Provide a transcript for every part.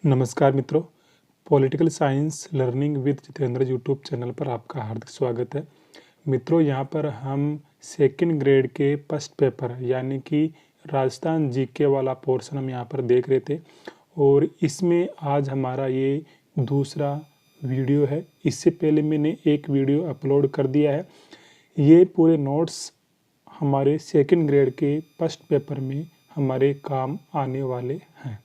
नमस्कार मित्रों, political science learning with Jitendra YouTube channel पर आपका हार्दिक स्वागत है। मित्रों, यहाँ पर हम सेकंड ग्रेड के फर्स्ट पेपर यानी कि राजस्थान जीके वाला पोर्शन हम यहाँ पर देख रहे थे और इसमें आज हमारा ये दूसरा वीडियो है। इससे पहले मैंने एक वीडियो अपलोड कर दिया है। ये पूरे नोट्स हमारे सेकंड ग्रेड के फर्स्ट पेपर में हमारे काम आने वाले हैं।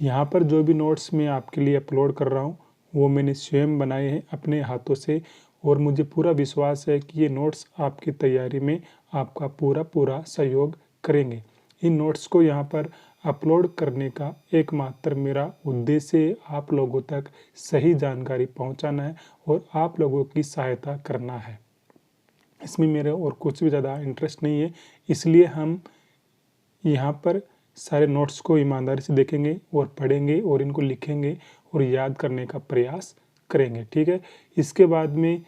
यहाँ पर जो भी नोट्स मैं आपके लिए अपलोड कर रहा हूँ वो मैंने स्वयं बनाए हैं अपने हाथों से और मुझे पूरा विश्वास है कि ये नोट्स आपकी तैयारी में आपका पूरा सहयोग करेंगे। इन नोट्स को यहाँ पर अपलोड करने का एकमात्र मेरा उद्देश्य आप लोगों तक सही जानकारी पहुँचाना है और आप लोगों की सहायता करना है। इसमें मेरा और कुछ भी ज़्यादा इंटरेस्ट नहीं है, इसलिए हम यहाँ पर सारे नोट्स को ईमानदारी से देखेंगे और पढ़ेंगे और इनको लिखेंगे और याद करने का प्रयास करेंगे। ठीक है। इसके बाद में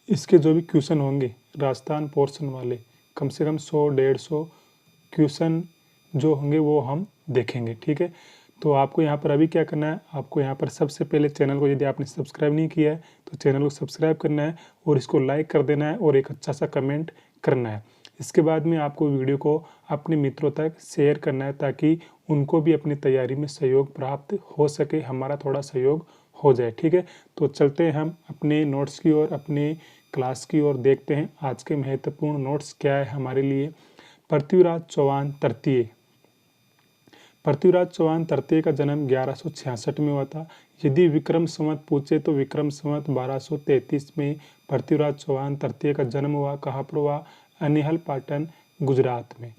इसके जो भी क्वेश्चन होंगे राजस्थान पोर्शन वाले, कम से कम 100-150 क्वेश्चन जो होंगे वो हम देखेंगे। ठीक है। तो आपको यहाँ पर अभी क्या करना है, आपको यहाँ पर सबसे पहले चैनल को, यदि आपने सब्सक्राइब नहीं किया है तो चैनल को सब्सक्राइब करना है और इसको लाइक कर देना है और एक अच्छा सा कमेंट करना है। इसके बाद में आपको वीडियो को अपने मित्रों तक शेयर करना है ताकि उनको भी अपनी तैयारी में सहयोग प्राप्त हो सके, हमारा थोड़ा सहयोग हो जाए। ठीक है। तो चलते हैं हम अपने नोट्स की ओर, अपने क्लास की ओर, देखते हैं आज के महत्वपूर्ण नोट्स क्या है हमारे लिए। पृथ्वीराज चौहान तृतीय। पृथ्वीराज चौहान तृतीय का जन्म 1166 में हुआ था। यदि विक्रम संवत पूछे तो विक्रम संवत 1233 में पृथ्वीराज चौहान तृतीय का जन्म हुआ। कहाँ पर हुआ? अनिहल पाटन, गुजरात में।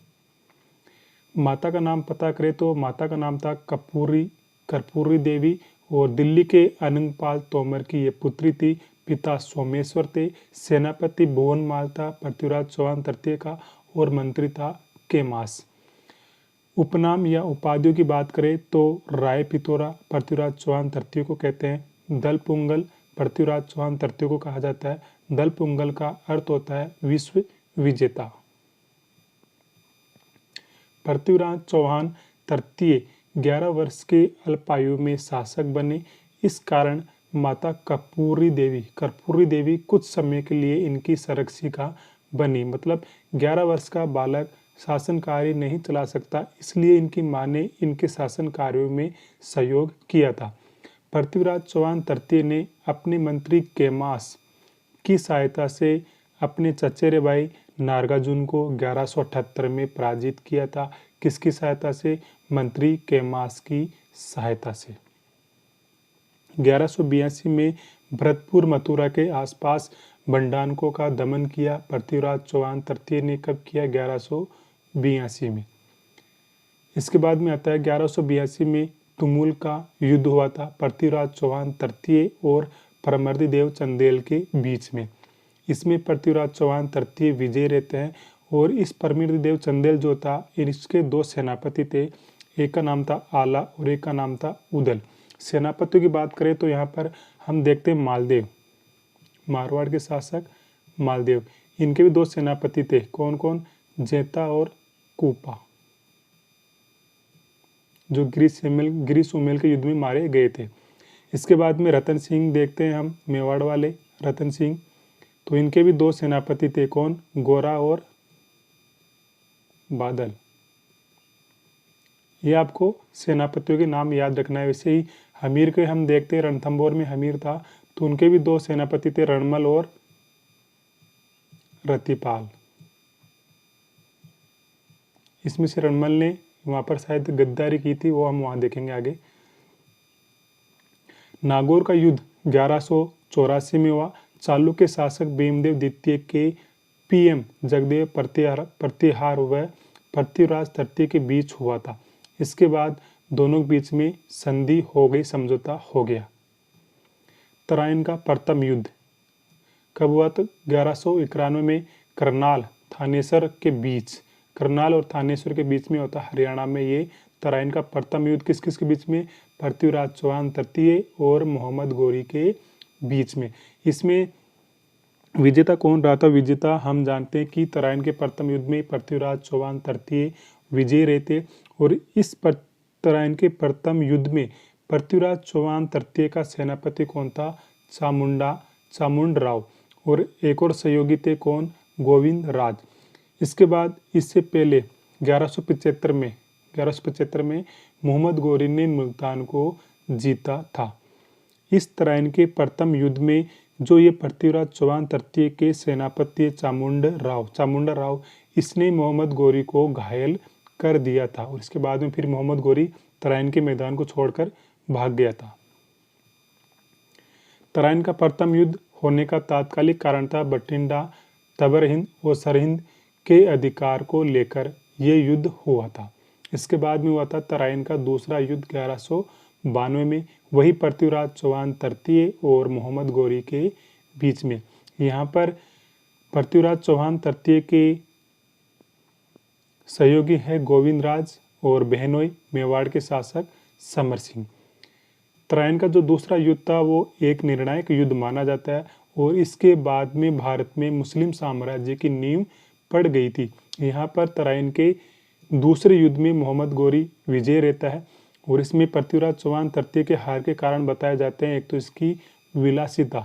माता का नाम पता करें तो माता का नाम था कर्पूरी देवी और दिल्ली के अनंगपाल तोमर की ये पुत्री थी। पिता सोमेश्वर थे। सेनापति भुवनमाल था पृथ्वीराज चौहान तृतीय का और मंत्री था केमास। उपनाम या उपाधियों की बात करें तो राय पिथौरा पृथ्वीराज चौहान तृतीय को कहते हैं। दलपुंगल पृथ्वीराज चौहान तृतीय को कहा जाता है। दलपुंगल का अर्थ होता है विश्व विजेता। पृथ्वीराज चौहान तृतीय 11 वर्ष के अल्पायु में शासक बने। इस कारण माता कर्पूरी देवी कुछ समय के लिए इनकी संरक्षिका बनी। मतलब 11 वर्ष का बालक शासन कार्य नहीं चला सकता, इसलिए इनकी मां ने इनके शासन कार्यों में सहयोग किया था। पृथ्वीराज चौहान तृतीय ने अपने मंत्री केमास की सहायता से अपने चचेरे भाई नागार्जुन को 1178 में पराजित किया था। किसकी सहायता से? मंत्री केमास की सहायता से। 1182 में भरतपुर मथुरा के आसपास बंडानको का दमन किया। पृथ्वीराज चौहान तृतीय ने कब किया? 1182 में। इसके बाद में आता है 1182 में तुमुल का युद्ध हुआ था पृथ्वीराज चौहान तृतीय और परमर्दी देव चंदेल के बीच में। इसमें पृथ्वीराज चौहान तृतीय विजय रहते हैं और इस परमर्दी देव चंदेल जो था, इसके दो सेनापति थे। एक का नाम था आला और एक का नाम था उदल। सेनापतियों की बात करें तो यहाँ पर हम देखते हैं मालदेव, मारवाड़ के शासक मालदेव। इनके भी दो सेनापति थे। कौन कौन? जेता और कूपा, जो ग्रीस उमेल के युद्ध में मारे गए थे। इसके बाद में रतन सिंह देखते हैं हम, मेवाड़ वाले रतन सिंह। तो इनके भी दो सेनापति थे। कौन? गोरा और बादल। ये आपको सेनापतियों के नाम याद रखना है। वैसे ही हमीर के हम देखते हैं, रणथंभौर में हमीर था तो उनके भी दो सेनापति थे, रणमल और रतिपाल। इसमें से रणमल ने वहां पर शायद गद्दारी की थी, वो हम वहां देखेंगे आगे। नागौर का युद्ध 1184 में हुआ। चालुक्य शासक भीमदेव द्वितीय के पीएम जगदेव प्रतिहार व पृथ्वीराज तृतीय के बीच हुआ था। इसके बाद दोनों के बीच में संधि हो गई, समझौता हो गया। तराइन का प्रथम युद्ध कब हुआ? तो 1191 में करनाल और थानेसर के बीच में होता, हरियाणा में। ये तराइन का प्रथम युद्ध किस किस के बीच में? पृथ्वीराज चौहान तृतीय और मोहम्मद गोरी के बीच में। इसमें विजेता कौन रहा था? विजेता हम जानते हैं कि तराइन के प्रथम युद्ध में पृथ्वीराज चौहान तृतीय विजयी रहे थे। और इस तराइन के प्रथम युद्ध में पृथ्वीराज चौहान तृतीय का सेनापति कौन था? चामुंड राव। और एक और सहयोगी थे कौन? गोविंद राज। इसके बाद इससे पहले 1175 में मोहम्मद गौरी ने मुल्तान को जीता था। इस तराइन के प्रथम युद्ध में जो ये पृथ्वीराज चौहान तृतीय के सेनापति चामुंडा राव, इसने मोहम्मद गौरी को घायल कर दिया था। और इसके बाद में फिर मोहम्मद गौरी तराइन के मैदान को छोड़कर भाग गया था। तराइन का प्रथम युद्ध होने का तात्कालिक कारण था बठिंडा, तबरहिंद और सरहिंद के अधिकार को लेकर ये युद्ध हुआ था। इसके बाद में हुआ था तराइन का दूसरा युद्ध 1192 में, वही पृथ्वीराज चौहान तृतीय और मोहम्मद गौरी के बीच में। यहाँ पर पृथ्वीराज चौहान तृतीय के सहयोगी है गोविंद राज और बहनोई मेवाड़ के शासक समर सिंह। तराइन का जो दूसरा युद्ध था वो एक निर्णायक युद्ध माना जाता है और इसके बाद में भारत में मुस्लिम साम्राज्य की नींव पड़ गई थी। यहाँ पर तराइन के दूसरे युद्ध में मोहम्मद गौरी विजय रहता है और इसमें पृथ्वीराज चौहान तृतीय के हार के कारण बताए जाते हैं। एक तो इसकी विलासिता,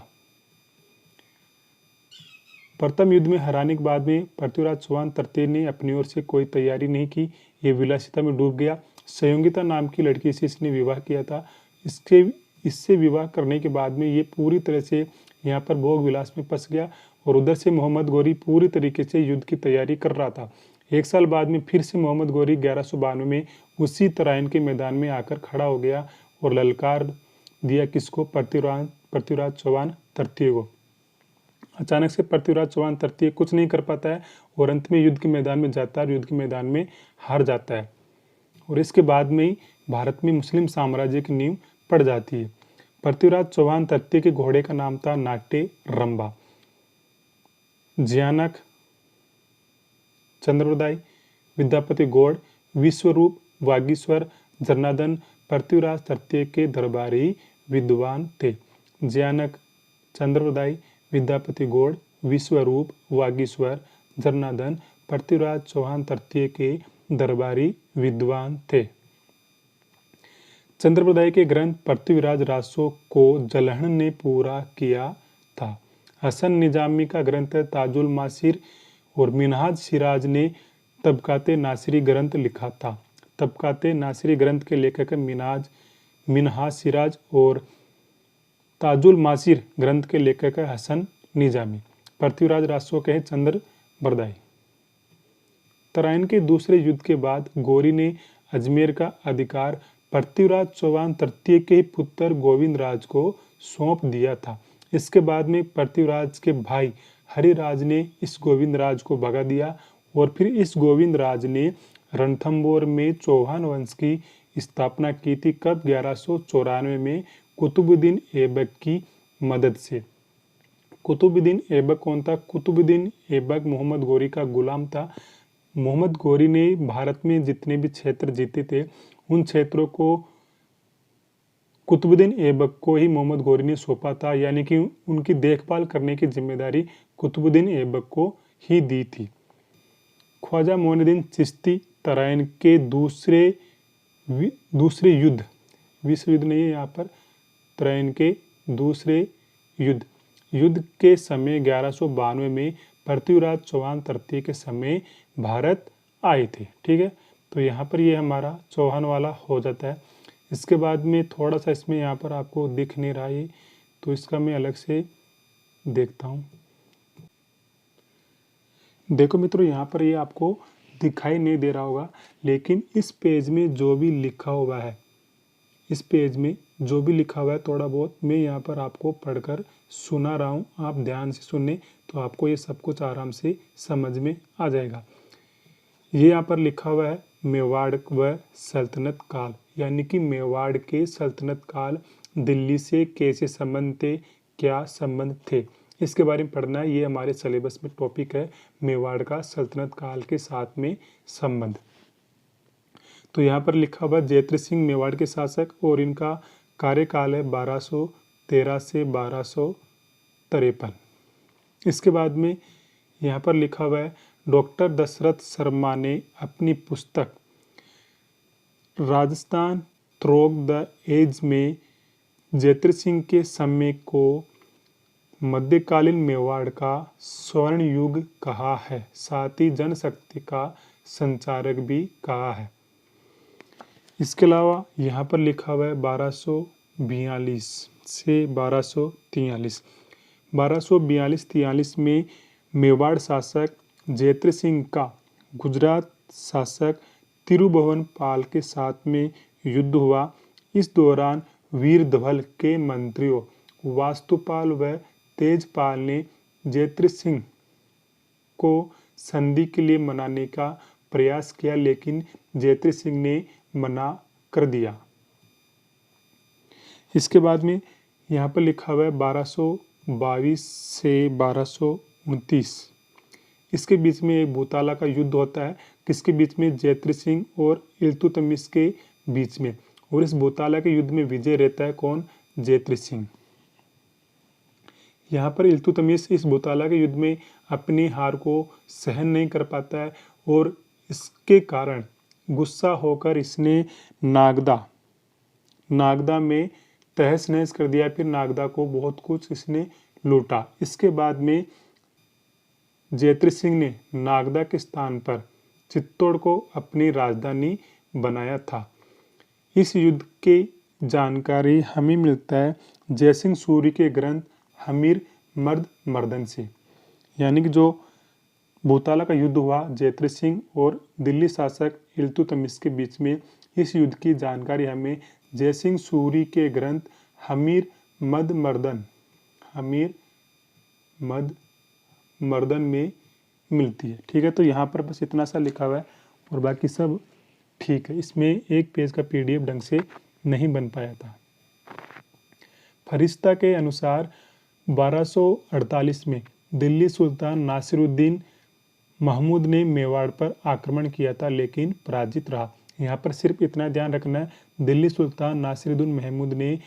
प्रथम युद्ध में हराने के बाद में पृथ्वीराज चौहान तृतीय ने अपनी ओर से कोई तैयारी नहीं की, ये विलासिता में डूब गया। संयोगिता नाम की लड़की से इसने विवाह किया था। इससे विवाह करने के बाद में ये पूरी तरह से यहाँ पर भोग विलास में फंस गया और उधर से मोहम्मद गौरी पूरी तरीके से युद्ध की तैयारी कर रहा था। एक साल बाद में फिर से मोहम्मद गौरी 1192 में उसी तराइन के मैदान में आकर खड़ा हो गया और ललकार दिया किसको? पृथ्वीराज चौहान तृतीय को। अचानक से पृथ्वीराज चौहान तृतीय कुछ नहीं कर पाता है और अंत में युद्ध के मैदान में जाता है और युद्ध के मैदान में हार जाता है। और इसके बाद में ही भारत में मुस्लिम साम्राज्य की नींव पड़ जाती है। पृथ्वीराज चौहान तृतीय के घोड़े का नाम था नाट्य रंभा। ज्यानक, चंद्रप्रदाय, विद्यापति गौड़, विश्वरूप, वागीश्वर, जनार्दन पृथ्वीराज तृतीय के दरबारी विद्वान थे। ज्यानक, चंद्रप्रदाय, विद्यापति गौड़, विश्वरूप, वागीश्वर, जनार्दन पृथ्वीराज चौहान तृतीय के दरबारी विद्वान थे। चंद्रप्रदाय के ग्रंथ पृथ्वीराज रासो को जलहन ने पूरा किया था। हसन निजामी का ग्रंथ ताजुल मासिर और मिनहाज सिराज ने तबकाते नासिरी ग्रंथ लिखा था। तबकाते नासिरी ग्रंथ के लेखक मिनहाज सिराज और ताजुल मासिर ग्रंथ के लेखक है हसन निजामी। पृथ्वीराज रासो के हैं चंद्रप्रदाय। तराइन के दूसरे युद्ध के बाद गौरी ने अजमेर का अधिकार पृथ्वीराज चौहान तृतीय के पुत्र गोविंद राज को सौंप दिया था। इसके बाद में पृथ्वीराज के भाई हरिराज ने इस गोविंद राज को भगा दिया और फिर इस गोविंद राज ने रणथंबोर में चौहान वंश की स्थापना की थी। कब? 1194 में कुतुबुद्दीन ऐबक की मदद से। कुतुबुद्दीन ऐबक कौन था? कुतुबुद्दीन ऐबक मोहम्मद गौरी का गुलाम था। मोहम्मद गौरी ने भारत में जितने भी क्षेत्र जीते थे उन क्षेत्रों को कुतुबुद्दीन ऐबक को ही मोहम्मद गौरी ने सौंपा था, यानी कि उनकी देखभाल करने की जिम्मेदारी कुतुबुद्दीन ऐबक को ही दी थी। ख्वाजा मोइनुद्दीन चिश्ती तराइन के दूसरे युद्ध, विश्व युद्ध नहीं है यहाँ पर, तराइन के दूसरे युद्ध के समय 1192 में पृथ्वीराज चौहान तृतीय के समय भारत आए थे। ठीक है, तो यहाँ पर ये हमारा चौहान वाला हो जाता है। इसके बाद में थोड़ा सा इसमें यहाँ पर आपको दिख नहीं रहा है, तो इसका मैं अलग से देखता हूँ। देखो मित्रों, यहाँ पर ये आपको दिखाई नहीं दे रहा होगा, लेकिन इस पेज में जो भी लिखा हुआ है, इस पेज में जो भी लिखा हुआ है थोड़ा बहुत मैं यहाँ पर आपको पढ़कर सुना रहा हूँ। आप ध्यान से सुनने तो आपको ये सब कुछ आराम से समझ में आ जाएगा। ये यहाँ पर लिखा हुआ है मेवाड़ व सल्तनत काल, यानी कि मेवाड़ के सल्तनत काल दिल्ली से कैसे संबंध थे, क्या संबंध थे, इसके बारे में पढ़ना है। ये हमारे सिलेबस में टॉपिक है, मेवाड़ का सल्तनत काल के साथ में संबंध। तो यहाँ पर लिखा हुआ जयद्रथ सिंह मेवाड़ के शासक और इनका कार्यकाल है 13 से 1253। इसके बाद में यहाँ पर लिखा हुआ है डॉक्टर दशरथ शर्मा ने अपनी पुस्तक राजस्थान थ्रोग द एज में जयत्र सिंह के समय को मध्यकालीन मेवाड़ का स्वर्ण युग कहा है, साथ ही जनशक्ति का संचारक भी कहा है। इसके अलावा यहाँ पर लिखा हुआ है 1242 से 1243। 1242-43 में मेवाड़ शासक जयत्र सिंह का गुजरात शासक तिरुभुवन पाल के साथ में युद्ध हुआ। इस दौरान वीर धवल के मंत्रियों वास्तुपाल व तेजपाल ने जयत्र सिंह को संधि के लिए मनाने का प्रयास किया, लेकिन जयत्र सिंह ने मना कर दिया। इसके बाद में यहाँ पर लिखा हुआ है 1222 से 1229। इसके बीच में एक भूताला का युद्ध होता है, किसके बीच में? जयत्र सिंह और इल्तुतमिश के बीच में। और इस भूताला के युद्ध में विजय रहता है कौन? जयत्र सिंह। यहाँ पर इल्तुतमिश इस भूताला के युद्ध में अपनी हार को सहन नहीं कर पाता है और इसके कारण गुस्सा होकर इसने नागदा में तहस नहस कर दिया। फिर नागदा को बहुत कुछ इसने लूटा। इसके बाद में जयत्र सिंह ने नागदा के स्थान पर चित्तौड़ को अपनी राजधानी बनाया था। इस युद्ध की जानकारी हमें मिलता है जयसिंह सूरी के ग्रंथ हमीर मर्द मर्दन से। यानी कि जो भूताला का युद्ध हुआ जयत्र सिंह और दिल्ली शासक इल्तुतमिश के बीच में, इस युद्ध की जानकारी हमें जयसिंह सूरी के ग्रंथ हमीर मर्द मर्दन में मिलती है। ठीक है, तो यहाँ पर बस इतना सा लिखा हुआ है और बाकी सब ठीक है। इसमें एक पेज का PDF ढंग से नहीं बन पाया था। फरिश्ता के अनुसार 1248 में दिल्ली सुल्तान नासिरुद्दीन महमूद ने मेवाड़ पर आक्रमण किया था, लेकिन पराजित रहा। यहाँ पर सिर्फ इतना ध्यान रखना है, दिल्ली सुल्तान नासिरुद्दीन महमूद ने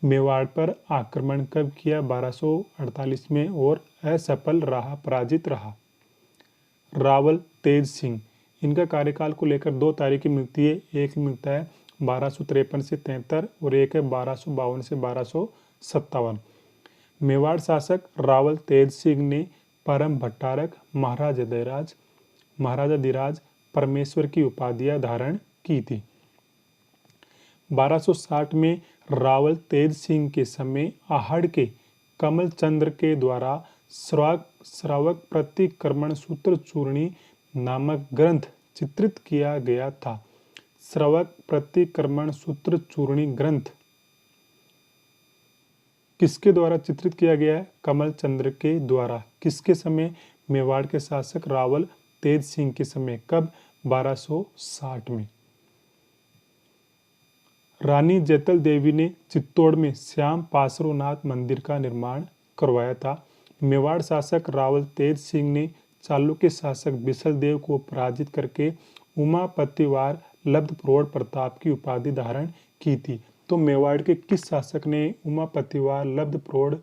मेवाड़ पर आक्रमण कब किया? 1248 में, और असफल रहा, पराजित रहा। रावल तेज सिंह, इनका कार्यकाल को लेकर 2 तारीखें मिलती है। एक मिलता है 1253 से 73 और एक है 1252 से 1257। मेवाड़ शासक रावल तेज सिंह ने परम भट्टारक, महाराजा धीराज परमेश्वर की उपाधियां धारण की थी। 1260 में रावल तेज सिंह के समय आहड़ के कमल चंद्र के द्वारा श्रावक प्रतिक्रमण सूत्र चूर्णी नामक ग्रंथ चित्रित किया गया था। श्रावक प्रतिक्रमण सूत्र चूर्णी ग्रंथ किसके द्वारा चित्रित किया गया है? कमल चंद्र के द्वारा। किसके समय? मेवाड़ के शासक रावल तेज सिंह के समय। कब? 1260 में। रानी जैतल देवी ने चित्तौड़ में श्याम पार्श्वनाथ मंदिर का निर्माण करवाया था। मेवाड़ शासक रावल तेज सिंह ने चालुक्य शासक बिसल को पराजित करके उमापतिवार लब्धप्रोढ़ प्रताप की उपाधि धारण की थी। तो मेवाड़ के किस शासक ने उमापतिवार लब्धप्रोढ़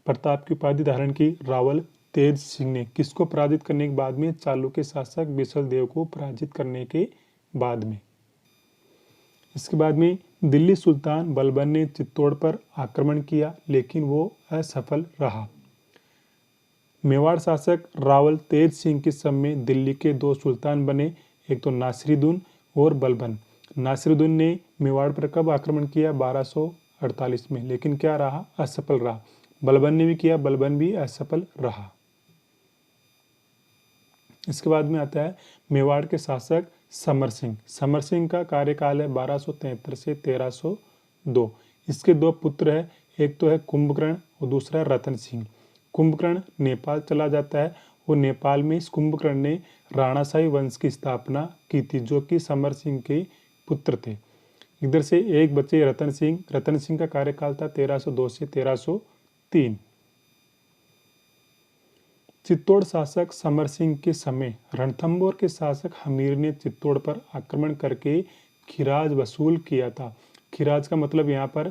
प्रताप की उपाधि धारण की? रावल तेज सिंह ने। किसको पराजित करने के बाद में? चालुक्य शासक बिसल को पराजित करने के बाद में। इसके बाद में दिल्ली सुल्तान बलबन ने चित्तौड़ पर आक्रमण किया, लेकिन वो असफल रहा। मेवाड़ शासक रावल तेज सिंह के समय दिल्ली के 2 सुल्तान बने, एक तो नासिरुद्दीन और बलबन। नासिरुद्दीन ने मेवाड़ पर कब आक्रमण किया? 1248 में, लेकिन क्या रहा? असफल रहा। बलबन ने भी किया, बलबन भी असफल रहा। इसके बाद में आता है मेवाड़ के शासक समर सिंह। समर सिंह का कार्यकाल है 1273 से 1302। इसके 2 पुत्र हैं, एक तो है कुंभकर्ण और दूसरा है रतन सिंह। कुंभकर्ण नेपाल चला जाता है और नेपाल में इस कुंभकर्ण ने राणाशाही वंश की स्थापना की थी, जो कि समर सिंह के पुत्र थे। इधर से एक बचे रतन सिंह। रतन सिंह का कार्यकाल था 1302 से 1303। चित्तौड़ शासक समर सिंह के समय रणथंभौर के शासक हमीर ने चित्तौड़ पर आक्रमण करके खिराज वसूल किया था। खिराज का मतलब यहाँ पर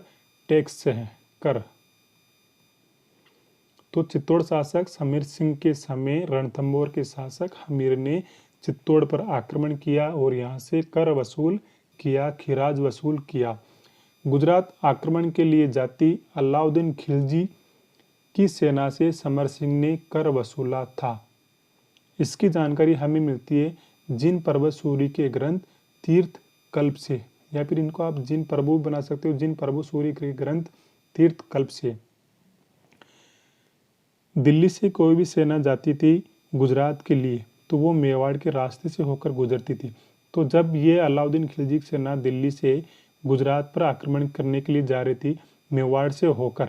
टैक्स है, कर। तो चित्तौड़ शासक समीर सिंह के समय रणथंभौर के शासक हमीर ने चित्तौड़ पर आक्रमण किया और यहाँ से कर वसूल किया, खिराज वसूल किया। गुजरात आक्रमण के लिए जाती अलाउद्दीन खिलजी की सेना से समर सिंह ने कर वसूला था। इसकी जानकारी हमें मिलती है जिन पर्वत सूरी के ग्रंथ तीर्थ कल्प से, या फिर इनको आप जिन प्रभु बना सकते हो, जिन प्रभु सूरी के ग्रंथ तीर्थ कल्प से। दिल्ली से कोई भी सेना जाती थी गुजरात के लिए तो वो मेवाड़ के रास्ते से होकर गुजरती थी। तो जब ये अलाउद्दीन खिलजी की सेना दिल्ली से गुजरात पर आक्रमण करने के लिए जा रही थी मेवाड़ से होकर,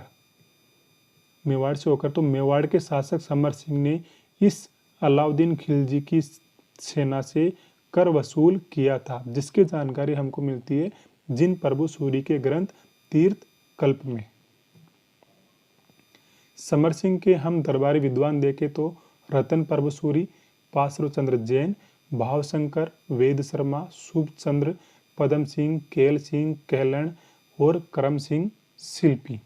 तो मेवाड़ के शासक समर सिंह ने इस अलाउद्दीन खिलजी की सेना से कर वसूल किया था, जिसकी जानकारी हमको मिलती है जिन प्रभु सूरी के ग्रंथ तीर्थ कल्प में। समर सिंह के हम दरबारी विद्वान देखें तो रतन प्रभु सूरी, पासुरचंद्र जैन, भावशंकर, वेद शर्मा, शुभचंद्र, पदम सिंह, केल सिंह केलन और करम सिंह शिल्पी,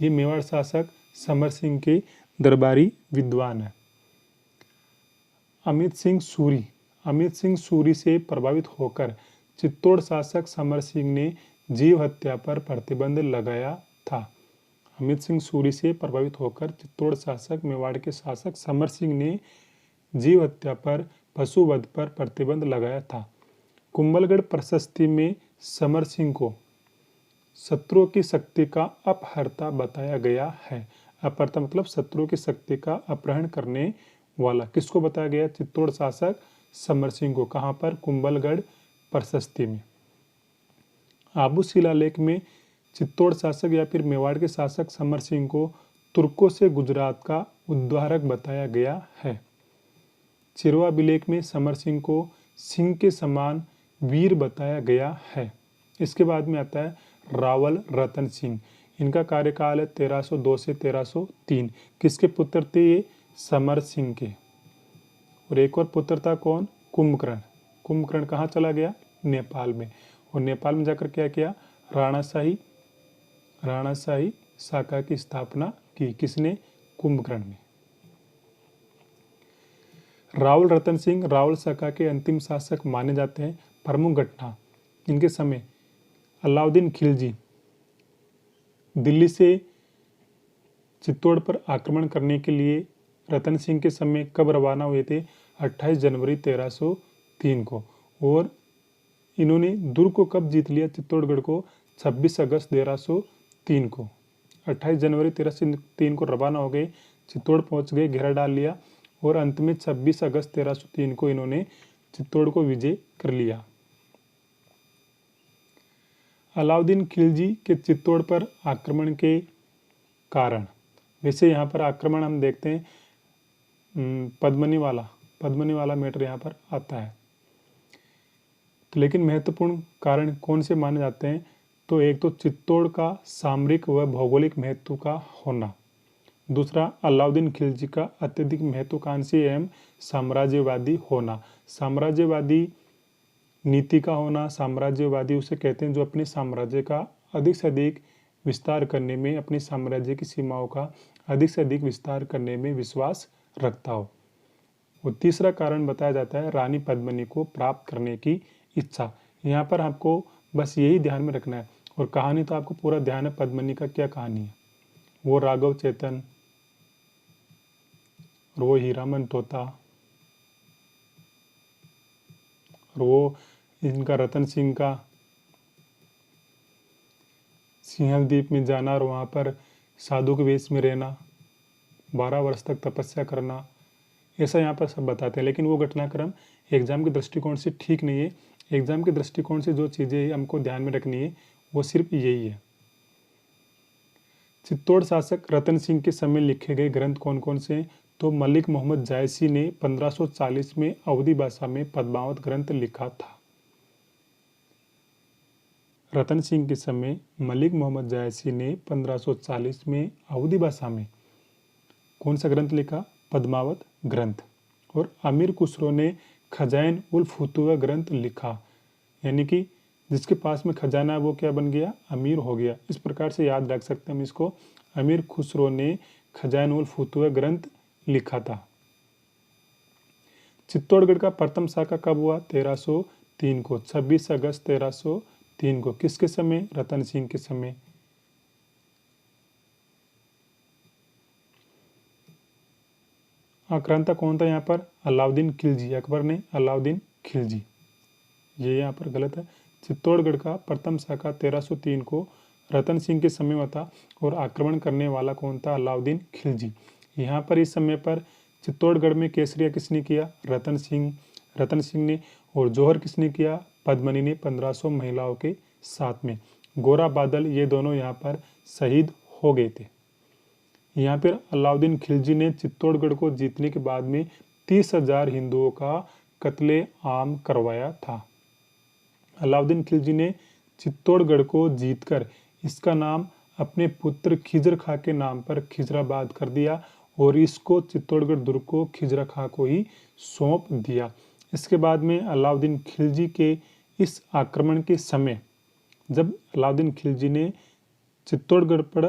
ये मेवाड़ शासक समर सिंह के दरबारी विद्वान हैं। अमित सिंह सूरी से प्रभावित होकर चित्तौड़ शासक समर सिंह ने जीव हत्या पर प्रतिबंध लगाया था। अमित सिंह सूरी से प्रभावित होकर चित्तौड़ शासक मेवाड़ के शासक समर सिंह ने जीव हत्या पर, पशुवध पर प्रतिबंध लगाया था। कुंभलगढ़ प्रशस्ति में समर सिंह को शत्रुओं की शक्ति का अपहर्ता बताया गया है। अपहर्ता मतलब शत्रुओं की शक्ति का अपहरण करने वाला। किसको बताया गया? चित्तौड़ शासक समर सिंह को। कहाँ पर? कुंभलगढ़ प्रशस्ति में। आबू शिलालेख में चित्तौड़ शासक या फिर मेवाड़ के शासक समर सिंह को तुर्कों से गुजरात का उद्धारक बताया गया है। चिरवा अभिलेख में समर सिंह को सिंह के समान वीर बताया गया है। इसके बाद में आता है रावल रतन सिंह। इनका कार्यकाल है 1302 से 1303। किसके पुत्र थे ये? समर सिंह के। और एक और पुत्र था कौन? कुंभकर्ण। कुंभकर्ण कहाँ चला गया? नेपाल में। और नेपाल में जाकर क्या किया? राणाशाही शाखा की स्थापना की। किसने? कुंभकर्ण ने। रावल रतन सिंह रावल शाखा के अंतिम शासक माने जाते हैं। प्रमुख घटना इनके समय अलाउद्दीन खिलजी दिल्ली से चित्तौड़ पर आक्रमण करने के लिए रतन सिंह के समय कब रवाना हुए थे? 28 जनवरी 1303 को। और इन्होंने दुर्ग को कब जीत लिया? चित्तौड़गढ़ को 26 अगस्त 1303 को। 28 जनवरी 1303 को रवाना हो गए, चित्तौड़ पहुंच गए, घेरा डाल लिया और अंत में 26 अगस्त 1303 को इन्होंने चित्तौड़ को विजय कर लिया। अलाउद्दीन खिलजी के चित्तौड़ पर आक्रमण के कारण, वैसे यहाँ पर आक्रमण हम देखते हैं पद्मनी वाला मैटर यहाँ पर आता है। तो लेकिन महत्वपूर्ण कारण कौन से माने जाते हैं? तो एक तो चित्तौड़ का सामरिक व भौगोलिक महत्व का होना, दूसरा अलाउद्दीन खिलजी का अत्यधिक महत्वाकांक्षी एवं साम्राज्यवादी होना। साम्राज्यवादी नीति का होना, साम्राज्यवादी उसे कहते हैं जो अपने साम्राज्य का अधिक से अधिक विस्तार करने में, अपने साम्राज्य की सीमाओं का अधिक से अधिक विस्तार करने में विश्वास रखता हो। और तीसरा कारण बताया जाता है रानी पद्मिनी को प्राप्त करने की इच्छा। यहाँ पर आपको बस यही ध्यान में रखना है। और कहानी तो आपको पूरा ध्यान है पद्मिनी का क्या कहानी है। वो राघव चेतन और वो हीरामन तोता और वो इनका रतन सिंह का सिंहल द्वीप में जाना और वहाँ पर साधु के वेश में रहना, 12 वर्ष तक तपस्या करना, ऐसा यहाँ पर सब बताते हैं। लेकिन वो घटनाक्रम एग्जाम के दृष्टिकोण से ठीक नहीं है। एग्जाम के दृष्टिकोण से जो चीज़ें हमको ध्यान में रखनी है वो सिर्फ यही है। चित्तौड़ शासक रतन सिंह के समय लिखे गए ग्रंथ कौन कौन से हैं? तो मलिक मोहम्मद जायसी ने 1540 में अवधी भाषा में पद्मावत ग्रंथ लिखा था। रतन सिंह के समय मलिक मोहम्मद जायसी ने 1540 में अवधी भाषा में कौन सा ग्रंथ लिखा? पद्मावत ग्रंथ। और अमीर खुसरो ने खजाइन उल फुतुवा ग्रंथ लिखा। यानी कि जिसके पास में खजाना है वो क्या बन गया, अमीर हो गया। इस प्रकार से याद रख सकते हैं हम इसको। अमीर खुसरो ने खजान उल फुतुह ग्रंथ लिखा था। चित्तौड़गढ़ का प्रथम शाखा कब हुआ, 1303 को, 26 अगस्त 1303 को। किसके समय, रतन सिंह के समय। आक्रांता कौन था यहाँ पर, अलाउद्दीन खिलजी। अकबर ने अलाउद्दीन खिलजी, ये यहाँ पर गलत है। चित्तौड़गढ़ का प्रथम शाखा 1303 को रतन सिंह के समय में था और आक्रमण करने वाला कौन था, अलाउद्दीन खिलजी। यहाँ पर इस समय पर चित्तौड़गढ़ में केसरिया किसने किया, रतन सिंह ने। और जौहर किसने किया, पद्मनी ने 1500 महिलाओं के साथ में। गोरा बादल ये दोनों यहाँ पर शहीद हो गए थे। यहाँ पर अलाउद्दीन खिलजी ने चित्तौड़गढ़ को जीतने के बाद में 30,000 हिंदुओं का कत्ले आम करवाया था। अलाउद्दीन खिलजी ने चित्तौड़गढ़ को जीतकर इसका नाम अपने पुत्र खिजर खां के नाम पर खिजराबाद कर दिया और इसको चित्तौड़गढ़ दुर्ग को खिजरा खां को ही सौंप दिया। इसके बाद में अलाउद्दीन खिलजी के इस आक्रमण के समय, जब अलाउद्दीन खिलजी ने चित्तौड़गढ़ पर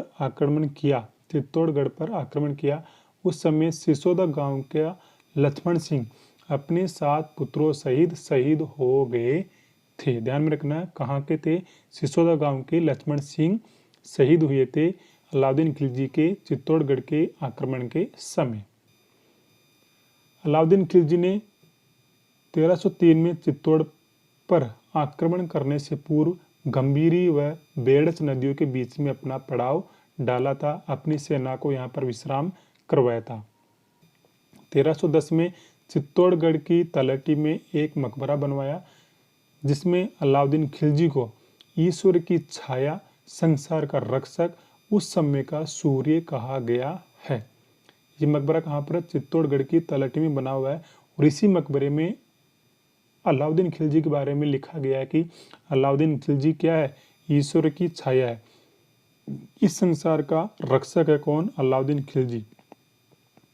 आक्रमण किया, उस समय सिसोदा गांव का लक्ष्मण सिंह अपने 7 पुत्रों सहित शहीद हो गए थे। ध्यान में रखना, कहाँ के थे, सिसोदा गांव के लक्ष्मण सिंह शहीद हुए थे अलाउद्दीन खिलजी के चित्तौड़गढ़ के आक्रमण के समय। अलाउद्दीन खिलजी ने 1303 में चित्तौड़ पर आक्रमण करने से पूर्व गंभीरी व बेड़च नदियों के बीच में अपना पड़ाव डाला था, अपनी सेना को यहाँ पर विश्राम करवाया था। 1310 में चित्तौड़गढ़ की तलहटी में एक मकबरा बनवाया, जिसमें अलाउद्दीन खिलजी को ईश्वर की छाया, संसार का रक्षक, उस समय का सूर्य कहा गया है। ये मकबरा कहाँ पर, चित्तौड़गढ़ की तलहटी में बना हुआ है। और इसी मकबरे में अलाउद्दीन खिलजी के बारे में लिखा गया है कि अलाउद्दीन खिलजी क्या है, ईश्वर की छाया है, इस संसार का रक्षक है। कौन, अलाउद्दीन खिलजी।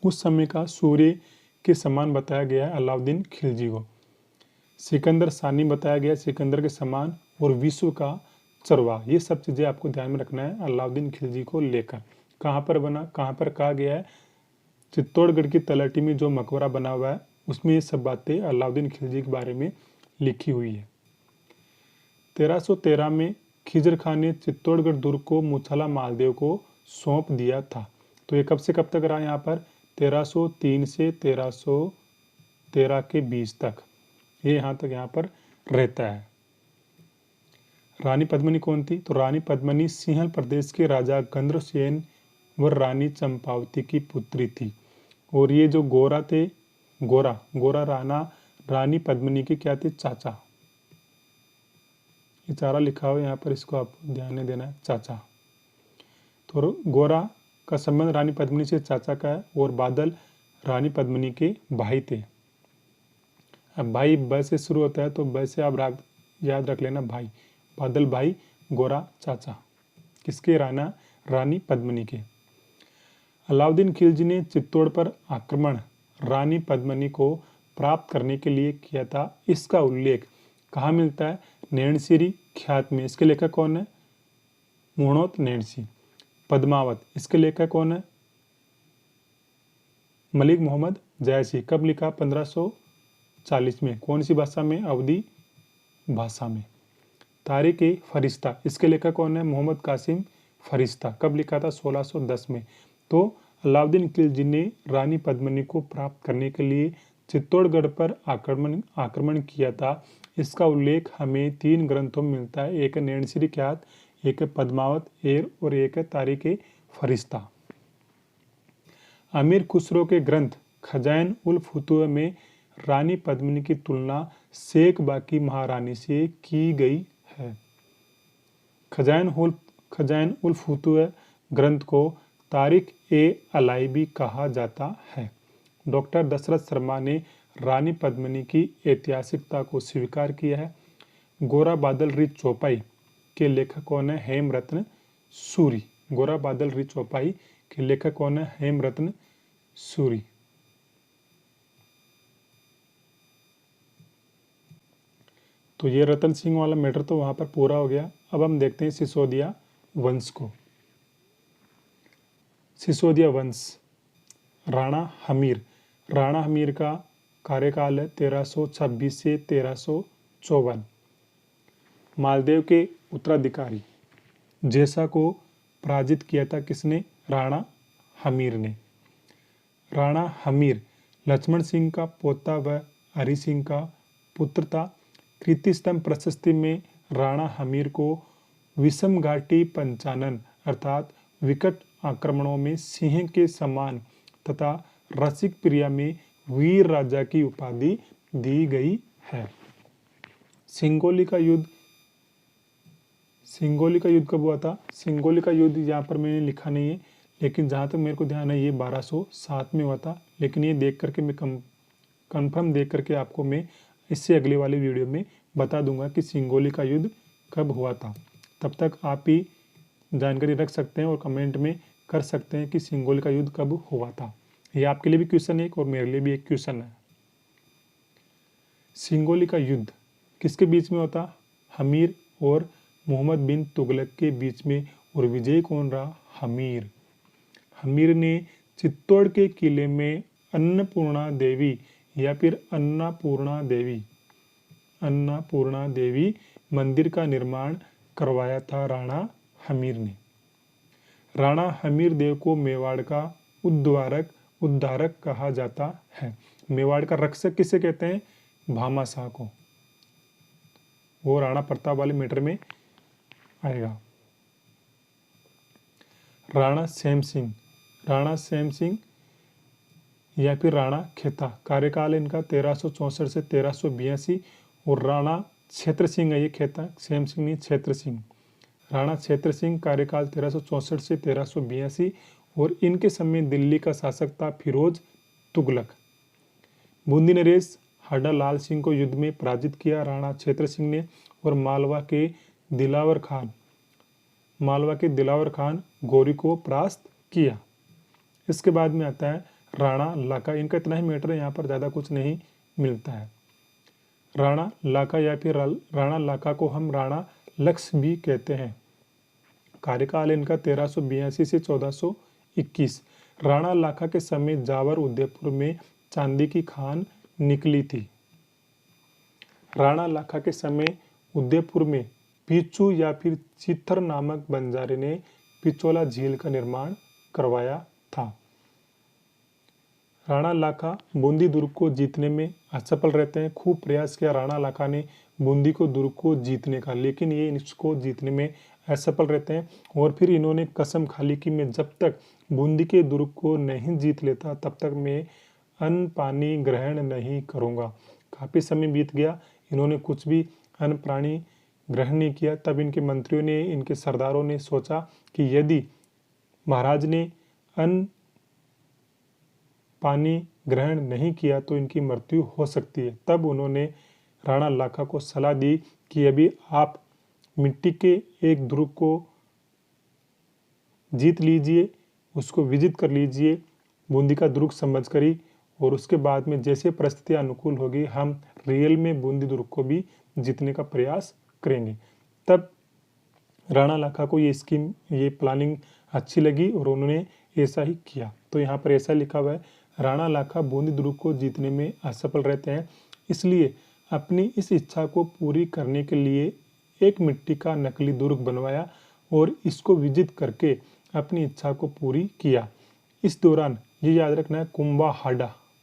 उस समय का सूर्य के समान बताया गया है अलाउद्दीन खिलजी को। सिकंदर सानी बताया गया सिकंदर के समान, और विश्व का चरवाहा। ये सब चीज़ें आपको ध्यान में रखना है अलाउद्दीन खिलजी को लेकर। कहाँ पर बना, कहाँ पर कहा गया है, चित्तौड़गढ़ की तलहटी में जो मकबरा बना हुआ है उसमें ये सब बातें अलाउद्दीन खिलजी के बारे में लिखी हुई है। 1313 में खिजर खां ने चित्तौड़गढ़ दुर्ग को मुछाला मालदेव को सौंप दिया था। तो ये कब से कब तक रहा यहाँ पर, 1303 से 1313 के बीच तक ये यहाँ तक यहाँ पर रहता है। रानी पद्मिनी कौन थी, तो रानी पद्मिनी सिंहल प्रदेश के राजा गंद्रसेन व रानी चंपावती की पुत्री थी। और ये जो गोरा थे, गोरा रानी पद्मिनी के क्या थे, चाचा। ये चारा लिखा हुआ है यहाँ पर, इसको आप ध्यान में देना है, चाचा। तो गोरा का संबंध रानी पद्मिनी से चाचा का है, और बादल रानी पद्मिनी के भाई थे। अब भाई ब से शुरू होता है, तो ब से आप याद रख लेना भाई। बादल भाई, गोरा चाचा, किसके, रानी पद्मिनी के। अलाउद्दीन खिलजी ने चित्तौड़ पर आक्रमण रानी पद्मिनी को प्राप्त करने के लिए किया था। इसका उल्लेख कहाँ मिलता है, नैणसीरी ख्यात में। इसके लेखक कौन है, मुहणोत नैणसी। पद्मावत, इसके लेखक कौन है, मलिक मोहम्मद जयसी। कब लिखा, 1540 में। कौन सी भाषा में, अवधी भाषा में। तारिक ए फरिश्ता, इसके लेखक कौन है, मोहम्मद कासिम फरिश्ता। कब लिखा था, 1610 में। तो अलाउद्दीन खिलजी ने रानी पद्मिनी को प्राप्त करने के लिए चित्तौड़गढ़ पर आक्रमण किया था। इसका उल्लेख हमें 3 ग्रंथों में मिलता है, एक है नैणसीरी ख्यात, एक है पद्मावत और एक है तारिक ए फरिश्ता। अमीर खुसरो के ग्रंथ खजान उल फुतुह में रानी पद्मिनी की तुलना शेख बाकी महारानी से की गई है। खजान उल फुतुह ग्रंथ को तारिक ए अलाइबी कहा जाता है। डॉक्टर दशरथ शर्मा ने रानी पद्मिनी की ऐतिहासिकता को स्वीकार किया है। गोरा बादल री चौपाई के लेखक कौन है, हेमरत्न सूरी। गोरा बादल री चौपाई के लेखक कौन है, हेमरत्न सूरी। तो ये रतन सिंह वाला मैटर तो वहाँ पर पूरा हो गया। अब हम देखते हैं सिसोदिया वंश को। सिसोदिया वंश, राणा हमीर। राणा हमीर का कार्यकाल है 1326 से 1354। मालदेव के उत्तराधिकारी जैसा को पराजित किया था किसने? राणा हमीर ने। राणा हमीर लक्ष्मण सिंह का पोता व हरि सिंह का पुत्र था। कीर्तिस्तंभ प्रशस्ति में राणा हमीर को विषम घाटी पंचानन अर्थात विकट आक्रमणों में सिंह के समान तथा रसिक प्रिया में वीर राजा की उपाधि दी गई है। सिंगोली का युद्ध कब हुआ था? सिंगोली का युद्ध यहाँ पर मैंने लिखा नहीं है, लेकिन जहाँ तक मेरे को ध्यान है ये 1207 में हुआ था। लेकिन ये देख करके मैं कंफर्म देख करके आपको मैं इससे अगले वाले वीडियो में बता दूंगा कि सिंगोली का युद्ध कब हुआ था। तब तक आप ही जानकारी रख सकते हैं और कमेंट में कर सकते हैं कि सिंगोली का युद्ध कब हुआ था। ये आपके लिए भी क्वेश्चन है एक और मेरे लिए भी एक क्वेश्चन है। सिंगोली का युद्ध किसके बीच में होता? हमीर और मोहम्मद बिन तुगलक के बीच में। और विजयी कौन रहा? हमीर। हमीर ने चित्तौड़ के किले में अन्नपूर्णा देवी या फिर अन्नपूर्णा देवी मंदिर का निर्माण करवाया था राणा हमीर ने। राणा हमीर देव को मेवाड़ का उद्धारक कहा जाता है। मेवाड़ का रक्षक किसे कहते हैं? भामाशाह को। वो राणा प्रताप वाले मैटर में आएगा। राणा सेम सिंह या फिर राणा खेता, कार्यकाल इनका 1364 से 1382। और राणा क्षेत्र सिंह है ये खेता, सेम सिंह नहीं क्षेत्र सिंह। राणा क्षेत्र सिंह कार्यकाल 1364 से 1382। और इनके समय दिल्ली का शासक था फिरोज तुगलक। बूंदी नरेश हाडा लाल सिंह को युद्ध में पराजित किया राणा क्षेत्र सिंह ने। और मालवा के दिलावर खान गौरी को परास्त किया। इसके बाद में आता है राणा लाका। इनका इतना ही मैटर है, यहाँ पर ज़्यादा कुछ नहीं मिलता है। राणा लाका या फिर राणा लाका को हम राणा लक्ष्य भी कहते हैं। कार्यकाल इनका 1382 से 1421। राणा लाका के समय जावर उदयपुर में चांदी की खान निकली थी। राणा लाका के समय उदयपुर में पिचू या फिर चित्थर नामक बंजारे ने पिचोला झील का निर्माण करवाया था। राणा लाका बूंदी दुर्ग को जीतने में असफल रहते हैं। खूब प्रयास किया राणा लाका ने बूंदी को दुर्ग को जीतने का, लेकिन ये इसको जीतने में असफल रहते हैं। और फिर इन्होंने कसम खा ली कि मैं जब तक बूंदी के दुर्ग को नहीं जीत लेता तब तक मैं अन्न पानी ग्रहण नहीं करूँगा। काफ़ी समय बीत गया, इन्होंने कुछ भी अन्न प्राणी ग्रहण नहीं किया। तब इनके मंत्रियों ने, इनके सरदारों ने सोचा कि यदि महाराज ने अन्न पानी ग्रहण नहीं किया तो इनकी मृत्यु हो सकती है। तब उन्होंने राणा लाका को सलाह दी कि अभी आप मिट्टी के एक दुर्ग को जीत लीजिए, उसको विजित कर लीजिए बूंदी का दुर्ग समझकर ही, और उसके बाद में जैसे परिस्थितियां अनुकूल होगी हम रियल में बूंदी दुर्ग को भी जीतने का प्रयास करेंगे। तब राणा लाका को ये प्लानिंग अच्छी लगी और उन्होंने ऐसा ही किया। तो यहाँ पर ऐसा लिखा हुआ है, राणा लाका बूंदी दुर्ग को जीतने में असफल रहते हैं, इसलिए अपनी इस इच्छा को पूरी करने के लिए एक मिट्टी का नकली दुर्ग बनवाया और इसको विजित करके अपनी इच्छा को पूरी किया। इस दौरान ये याद रखना है,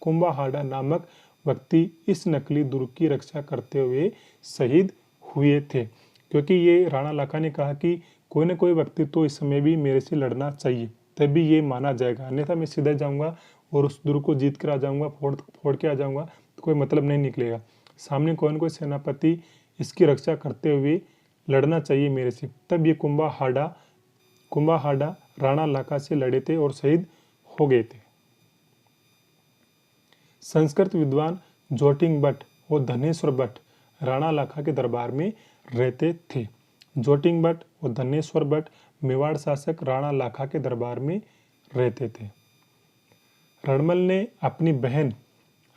कुंभाहाडा नामक व्यक्ति इस नकली दुर्ग की रक्षा करते हुए शहीद हुए थे, क्योंकि ये राणा लाका ने कहा कि कोई ना कोई व्यक्ति तो इस समय भी मेरे से लड़ना चाहिए, तभी ये माना जाएगा, अन्यथा मैं सीधा जाऊंगा और उस दुर्ग को जीत कर आ जाऊंगा, फोड़ के आ जाऊंगा, तो कोई मतलब नहीं निकलेगा। सामने कोई ना कोई सेनापति इसकी रक्षा करते हुए लड़ना चाहिए मेरे से। तब ये कुंभाहाडा राणा लाका से लड़े थे और शहीद हो गए थे। संस्कृत विद्वान जोटिंग भट्ट और धनेश्वर भट्ट राणा लाका के दरबार में रहते थे। जोटिंग भट्ट और धनेश्वर भट्ट मेवाड़ शासक राणा लाका के दरबार में रहते थे। रणमल ने अपनी बहन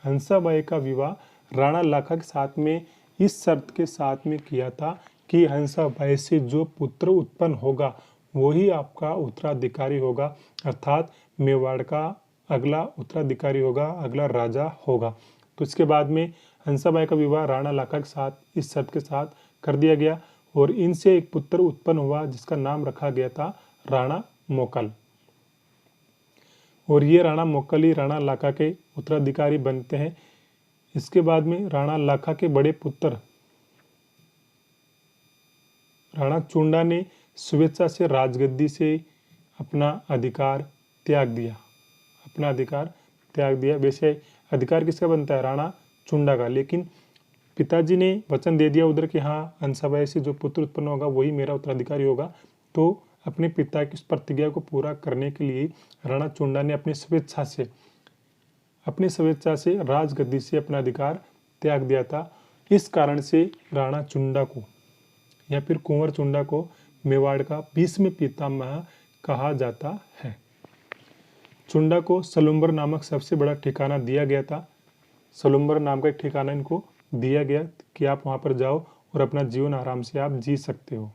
हंसाबाई का विवाह राणा लाका के साथ में इस शर्त के साथ में किया था कि हंसाबाई से जो पुत्र उत्पन्न होगा वही आपका उत्तराधिकारी होगा, अर्थात मेवाड़ का अगला उत्तराधिकारी होगा, अगला राजा होगा। तो इसके बाद में हंसाबाई का विवाह राणा लाखा के साथ इस शर्त के साथ कर दिया गया और इनसे एक पुत्र उत्पन्न हुआ जिसका नाम रखा गया था राणा मोकल। और ये राणा मोकल ही राणा लाखा के उत्तराधिकारी बनते हैं। इसके बाद में राणा लाखा के बड़े पुत्र राणा चुंडा ने स्वेच्छा से राजगद्दी से अपना अधिकार त्याग दिया। वैसे अधिकार किसका बनता है? राणा चुंडा का। लेकिन पिताजी ने वचन दे दिया उधर कि हाँ, हंसाबाई से जो पुत्र उत्पन्न होगा वही मेरा उत्तराधिकारी होगा। तो अपने पिता की उस प्रतिज्ञा को पूरा करने के लिए राणा चुंडा ने अपनी स्वेच्छा से राजगद्दी से अपना अधिकार त्याग दिया था। इस कारण से राणा चुंडा को या फिर कुंवर चुंडा को मेवाड़ का 20वें पितामह कहा जाता है। चुंडा को सलुम्बर नामक सबसे बड़ा ठिकाना दिया गया था। सलुम्बर नाम का एक ठिकाना इनको दिया गया कि आप वहां पर जाओ और अपना जीवन आराम से आप जी सकते हो।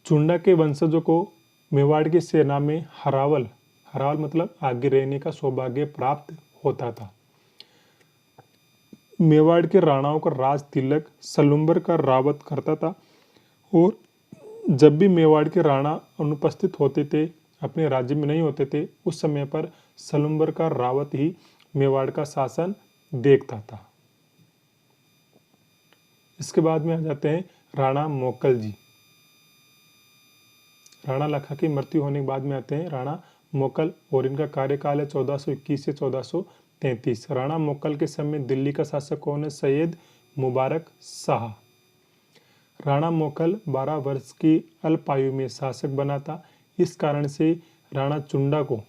चुंडा के वंशजों को मेवाड़ की सेना में हरावल मतलब आगे रहने का सौभाग्य प्राप्त होता था। मेवाड़ के राणाओं का राज तिलक सलुम्बर का रावत करता था और जब भी मेवाड़ के राणा अनुपस्थित होते थे, अपने राज्य में नहीं होते थे, उस समय पर सलुम्बर का रावत ही मेवाड़ का शासन देखता था। इसके बाद में आ जाते हैं राणा मोकल जी। राणा लाखा की मृत्यु होने के बाद में आते हैं राणा मोकल और इनका कार्यकाल है 1421 से 1433। राणा मोकल के समय दिल्ली का शासक कौन है? सैयद मुबारक शाह। राणा मोकल 12 वर्ष की अल्प आयु में शासक बना था। इस कारण से राणा चुंडा को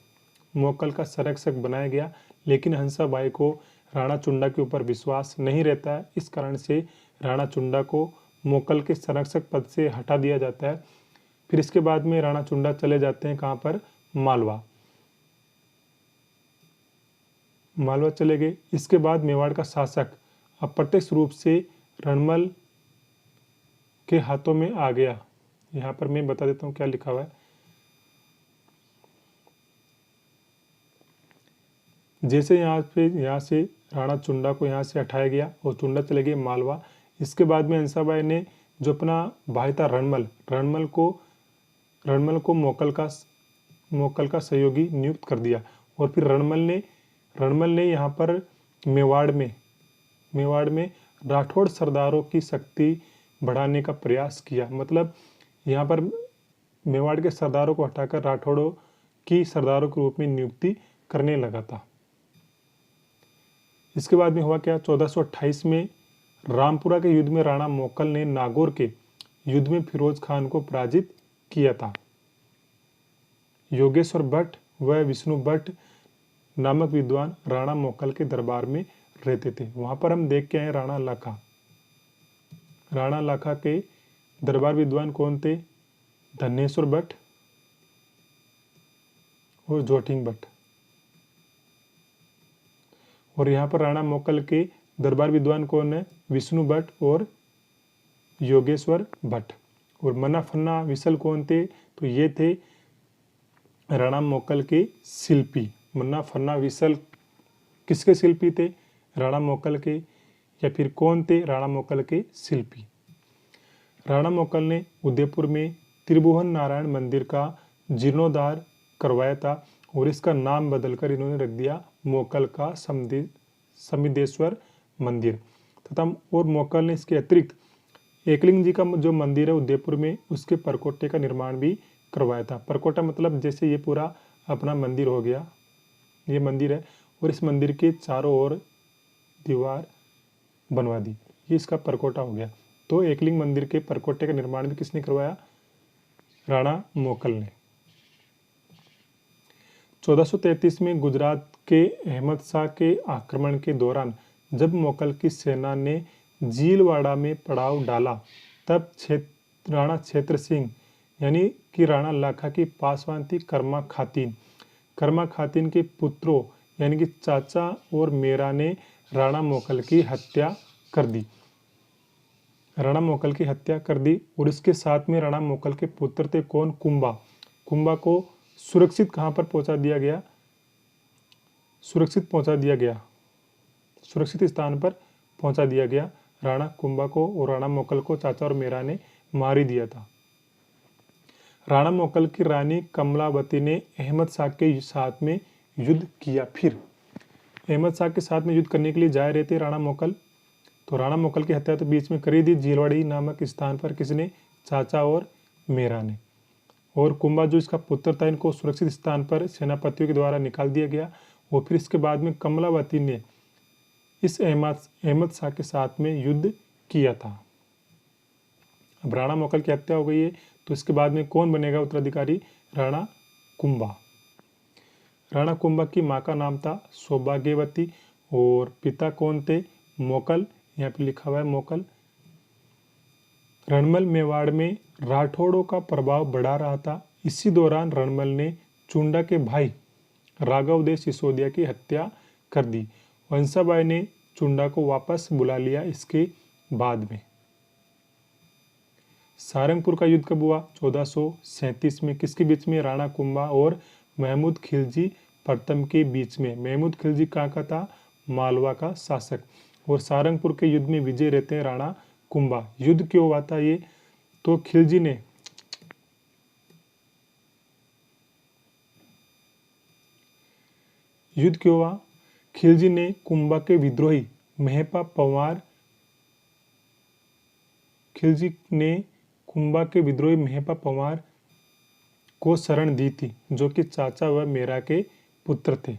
मोकल का संरक्षक बनाया गया, लेकिन हंसाबाई को राणा चुंडा के ऊपर विश्वास नहीं रहता है। इस कारण से राणा चुंडा को मोकल के संरक्षक पद से हटा दिया जाता है। फिर इसके बाद में राणा चुंडा चले जाते हैं कहाँ पर? मालवा चले गए। इसके बाद मेवाड़ का शासक अप्रत्यक्ष रूप से रणमल के हाथों में आ गया। यहाँ पर मैं बता देता हूँ क्या लिखा हुआ है। जैसे यहाँ से राणा चुंडा को यहाँ से हटाया गया और चुंडा चले गए मालवा। इसके बाद में हंसाबाई ने जो अपना भाई था रणमल को मोकल का सहयोगी नियुक्त कर दिया और फिर रणमल ने यहाँ पर मेवाड़ में राठौड़ सरदारों की शक्ति बढ़ाने का प्रयास किया। मतलब यहाँ पर मेवाड़ के सरदारों को हटाकर राठौड़ों की सरदारों के रूप में नियुक्ति करने लगा था। इसके बाद में हुआ क्या? 1428 में रामपुरा के युद्ध में राणा मोकल ने नागौर के युद्ध में फिरोज खान को पराजित किया था। योगेश्वर भट्ट व विष्णु भट्ट नामक विद्वान राणा मोकल के दरबार में रहते थे। वहां पर हम देख के आए राणा लाखा के दरबार विद्वान कौन थे? धनेश्वर भट्ट और जोटिंग भट्ट। और यहाँ पर राणा मोकल के दरबार विद्वान कौन है? विष्णु भट्ट और योगेश्वर भट्ट। और मन्ना फन्ना विसल कौन थे? तो ये थे राणा मोकल के शिल्पी। मन्ना फन्ना विसल किसके शिल्पी थे? राणा मोकल के। या फिर कौन थे राणा मोकल के शिल्पी? राणा मोकल ने उदयपुर में त्रिभुवन नारायण मंदिर का जीर्णोद्धार करवाया था और इसका नाम बदलकर इन्होंने रख दिया मोकल का समिदेश्वर मंदिर तथा। और मोकल ने इसके अतिरिक्त एकलिंग जी का जो मंदिर है उदयपुर में, उसके परकोटे का निर्माण भी करवाया था। परकोटा मतलब जैसे ये पूरा अपना मंदिर हो गया, ये मंदिर है और इस मंदिर के चारों ओर दीवार बनवा दी, ये इसका परकोटा हो गया। तो एकलिंग मंदिर के परकोटे का निर्माण भी किसने करवाया? राणा मोकल ने। 1433 में गुजरात के अहमद शाह के आक्रमण के दौरान जब मोकल की सेना ने जीलवाड़ा में पड़ाव डाला, तब राणा क्षेत्र सिंह यानी कि राणा लाखा की पासवान थी कर्मा खातिन के पुत्रों यानी कि चाचा और मेरा ने राणा मोकल की हत्या कर दी। राणा मोकल की हत्या कर दी और इसके साथ में राणा मोकल के पुत्र थे कौन? कुंभा। कुंभा को सुरक्षित कहाँ पर पहुंचा दिया गया? सुरक्षित स्थान पर पहुंचा दिया गया। राणा कुंभा को और राणा मोकल को चाचा और मेरा ने मार ही दिया था। राणा मोकल की रानी कमलावती ने अहमद शाह के साथ में युद्ध किया। फिर अहमद शाह के साथ में युद्ध करने के लिए जा रहे थे राणा मोकल, तो राणा मोकल की हत्या तो बीच में करी दी झीलवाड़ी नामक स्थान पर। किसने? चाचा और मेरा ने। और कुंभा जो इसका पुत्र था, इनको सुरक्षित स्थान पर सेनापतियों के द्वारा निकाल दिया गया। और फिर इसके बाद में कमलावती ने इस अहमद शाह के साथ में युद्ध किया था। अब राणा मोकल की हत्या हो गई है, तो इसके बाद में कौन बनेगा उत्तराधिकारी? राणा कुंभा। राणा कुंभा की माँ का नाम था सौभाग्यवती और पिता कौन थे? मोकल। यहाँ पे लिखा हुआ है मोकल। रणमल मेवाड़ में राठौड़ों का प्रभाव बढ़ा रहा था। इसी दौरान रणमल ने चुंडा के भाई राघवदेव सिसोदिया की हत्या कर दी। वंशाबाई ने चुंडा को वापस बुला लिया। इसके बाद में सारंगपुर का युद्ध कब हुआ? 1437 में। किसके बीच में? राणा कुंभा और महमूद खिलजी प्रथम के बीच में। महमूद खिलजी कहाँ का था? मालवा का शासक। और सारंगपुर के युद्ध में विजय रहते हैं राणा कुंभा। युद्ध क्यों हुआ था ये? तो खिलजी ने युद्ध क्यों हुआ? खिलजी ने कुंभा के विद्रोही मेहपा पंवार को शरण दी थी, जो कि चाचा व मेरा के पुत्र थे।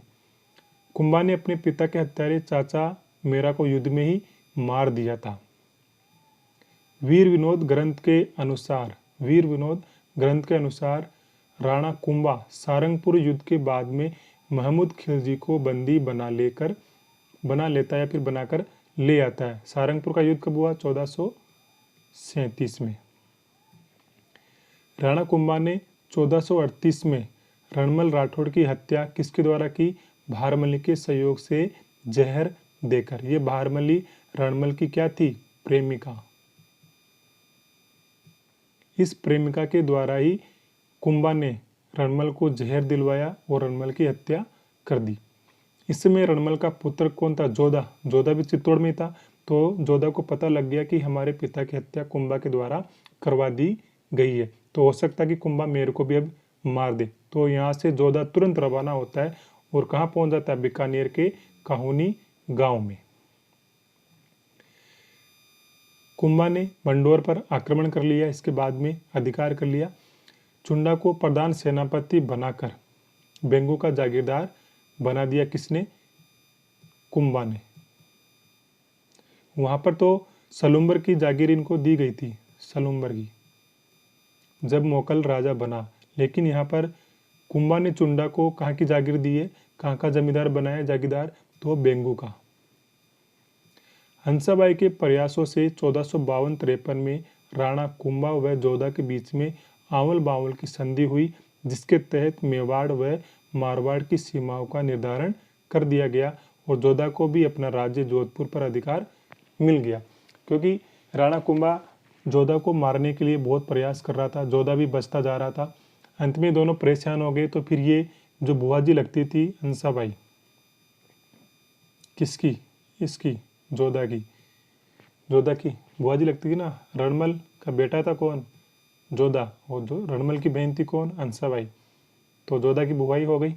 कुंभा ने अपने पिता के हत्यारे चाचा मेरा को युद्ध में ही मार दिया था। वीर विनोद ग्रंथ के अनुसार राणा कुंभा सारंगपुर युद्ध के बाद में महमूद खिलजी को बंदी बनाकर ले आता है। सारंगपुर का युद्ध कब हुआ? 1437 में। राणा कुंभा ने 1438 में रणमल राठौड़ की हत्या किसके द्वारा की? भारमली के सहयोग से जहर देकर। ये भारमली रणमल की क्या थी? प्रेमिका। इस प्रेमिका के द्वारा ही कुंभा ने रणमल को जहर दिलवाया और रणमल की हत्या कर दी। इस समय रणमल का पुत्र कौन था? जोधा। जोधा भी चित्तौड़ में था। तो जोधा को पता लग गया कि हमारे पिता की हत्या कुंभा के द्वारा करवा दी गई है, तो हो सकता है कि कुंभा मेरे को भी अब मार दे। तो यहाँ से जोधा तुरंत रवाना होता है और कहाँ पहुंच जाता है? बीकानेर के काहुनी गांव में। कुंभा ने मंडोर पर आक्रमण कर लिया। इसके बाद में अधिकार कर लिया। चुंडा को प्रधान सेनापति बनाकर बेंगू का जागीरदार बना दिया। किसने? कुंभा ने। वहां पर तो सलुम्बर की जागीर इनको दी गई थी, सलुम्बर की, जब मोकल राजा बना। लेकिन यहाँ पर कुंभा ने चुंडा को कहाँ की जागीर दी है? कहाँ का जमींदार बनाया जागीरदार? तो बेंगू का। हंसाबाई के प्रयासों से 1452-53 में राणा कुंभा व जोधा के बीच में आवल बावल की संधि हुई, जिसके तहत मेवाड़ व मारवाड़ की सीमाओं का निर्धारण कर दिया गया और जोधा को भी अपना राज्य जोधपुर पर अधिकार मिल गया। क्योंकि राणा कुंभा जोधा को मारने के लिए बहुत प्रयास कर रहा था, जोधा भी बचता जा रहा था। अंत में दोनों परेशान हो गए। तो फिर ये जो बुआ जी लगती थी हंसाबाई, किसकी? इसकी, जोधा की बुआ जी लगती थी ना। रणमल का बेटा था कौन? जोधा। और जो रणमल की बहन थी कौन? हंसाबाई। तो जोधा की बुआई हो गई।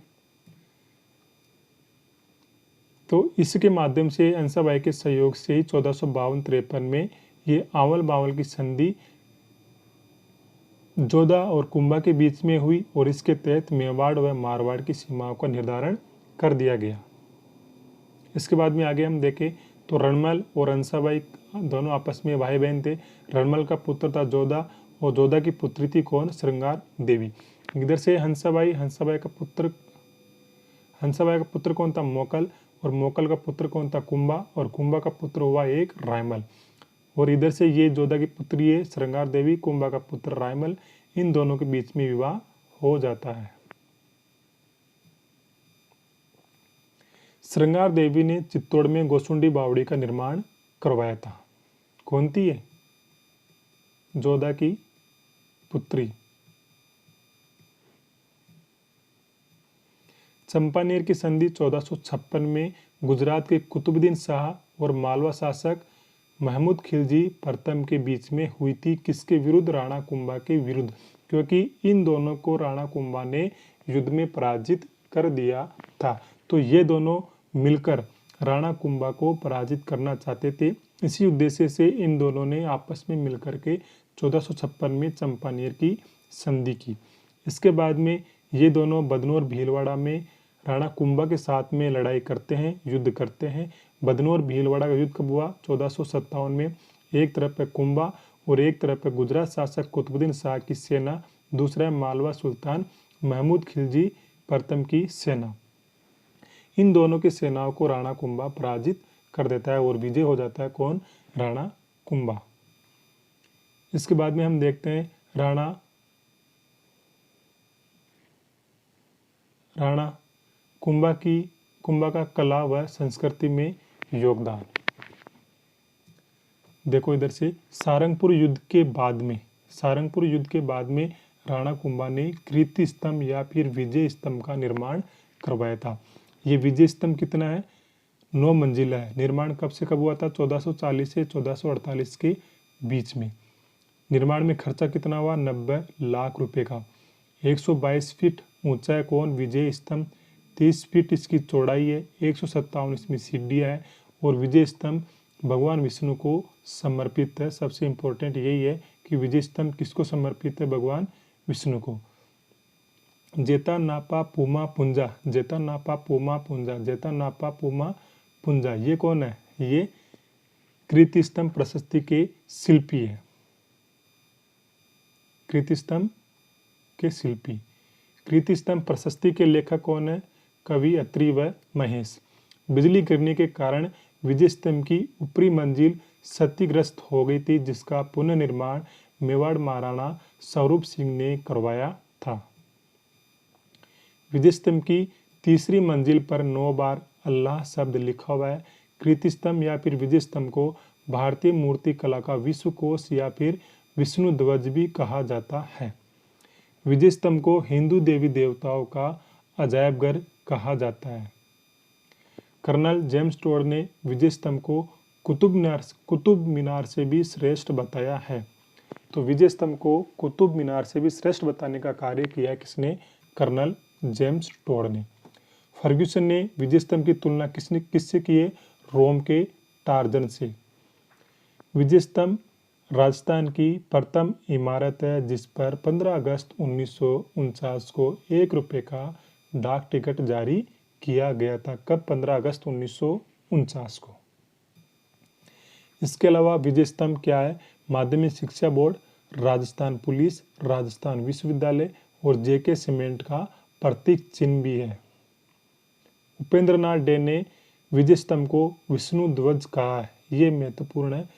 तो इसके माध्यम से हंसाबाई के सहयोग से ही 1452-53 में ये आवल बावल की संधि जोधा और कुंभा के बीच में हुई और इसके तहत मेवाड़ व मारवाड़ की सीमाओं का निर्धारण कर दिया गया। इसके बाद में आगे हम देखें तो रणमल और हंसाबाई दोनों आपस में भाई बहन थे। रणमल का पुत्र था जोधा और जोधा की पुत्री थी कौन? श्रृंगार देवी। इधर से हंसाबाई का पुत्र कौन था? मोकल। और मोकल का पुत्र कौन था? कुंभा। और कुंभा का पुत्र हुआ एक रायमल। और इधर से ये जोधा की पुत्री है श्रृंगार देवी, कुंभा का पुत्र रायमल। इन दोनों के बीच में विवाह हो जाता है। श्रृंगार देवी ने चित्तौड़ में गोसुंडी बावड़ी का निर्माण करवाया था? कौन थी ये? जोधा की पुत्री। चंपानेर की संधि 1456 में गुजरात के कुतुबुद्दीन शाह और मालवा शासक महमूद खिलजी प्रथम के बीच में हुई थी। किसके विरुद्ध? राणा कुंभा के विरुद्ध, क्योंकि इन दोनों को राणा कुंभा ने युद्ध में पराजित कर दिया था। तो ये दोनों मिलकर राणा कुंभा को पराजित करना चाहते थे। इसी उद्देश्य से इन दोनों ने आपस में मिलकर के 1456 में चंपानेर की संधि की। इसके बाद में ये दोनों बदनौर भीलवाड़ा में राणा कुंभा के साथ में लड़ाई करते हैं, युद्ध करते हैं। बदनौर भीलवाड़ा का युद्ध कब हुआ? 1457 में। एक तरफ पे कुंभा और एक तरफ पे गुजरात शासक कुतुबुद्दीन शाह की सेना, दूसरा मालवा सुल्तान महमूद खिलजी प्रथम की सेना। इन दोनों की सेनाओं को राणा कुंभा पराजित कर देता है और विजय हो जाता है। कौन? राणा कुंभा। इसके बाद में हम देखते हैं राणा कुंभा का कला व संस्कृति में योगदान। देखो इधर से सारंगपुर युद्ध के बाद में राणा कुंभा ने कीर्ति स्तंभ या फिर विजय स्तंभ का निर्माण करवाया था। ये विजय स्तंभ कितना है? 9 मंजिला है। निर्माण कब से कब हुआ था? 1440 से 1448 के बीच में। निर्माण में खर्चा कितना हुआ? 90 लाख रुपए का। 122 फीट ऊंचा है कौन? विजय स्तंभ। 30 फीट इसकी चौड़ाई है। 157 इसमें सीढ़ियाँ है और विजय स्तंभ भगवान विष्णु को समर्पित है। सबसे इम्पोर्टेंट यही है कि विजय स्तंभ किसको समर्पित है? भगवान विष्णु को। जेता नापा पुमा पुंजा, ये कौन है? ये कीर्ति स्तंभ प्रशस्ति के शिल्पी है। कीर्ति स्तंभ के शिल्पी। कीर्ति स्तंभ प्रशस्ति के लेखक कौन है? कवि अत्रि व महेश। बिजली गिरने के कारण विजय स्तंभ की ऊपरी मंजिल क्षतिग्रस्त हो गई थी, जिसका पुनर्निर्माण मेवाड़ महाराणा स्वरूप सिंह ने करवाया था। विजय स्तंभ की तीसरी मंजिल पर 9 बार अल्लाह शब्द लिखा हुआ है। कीर्ति स्तंभ या फिर विजय स्तंभ को भारतीय मूर्ति कला का विश्व कोश या फिर विष्णु ध्वज भी कहा जाता है। विजय स्तंभ को हिंदू देवी देवताओं का अजायब घर कहा जाता है। कर्नल जेम्स टोड ने विजय स्तंभ को कुतुब मीनार से भी श्रेष्ठ बताया है। तो विजय स्तंभ को कुतुब मीनार से भी श्रेष्ठ बताने का कार्य किया किसने? कर्नल जेम्स टोड ने। फर्ग्यूसन ने विजय स्तंभ की तुलना किससे की है? रोम के टार्जन से। विजय स्तंभ राजस्थान की प्रथम इमारत है जिस पर 15 अगस्त 1949 को 1 रुपये का डाक टिकट जारी किया गया था। कब? 15 अगस्त 1949 को। इसके अलावा विजय स्तंभ क्या है? माध्यमिक शिक्षा बोर्ड, राजस्थान पुलिस, राजस्थान विश्वविद्यालय और जेके सीमेंट का प्रतीक चिन्ह भी है। उपेंद्र नाथ डे ने विजय स्तंभ को विष्णु ध्वज कहा है। ये महत्वपूर्ण है।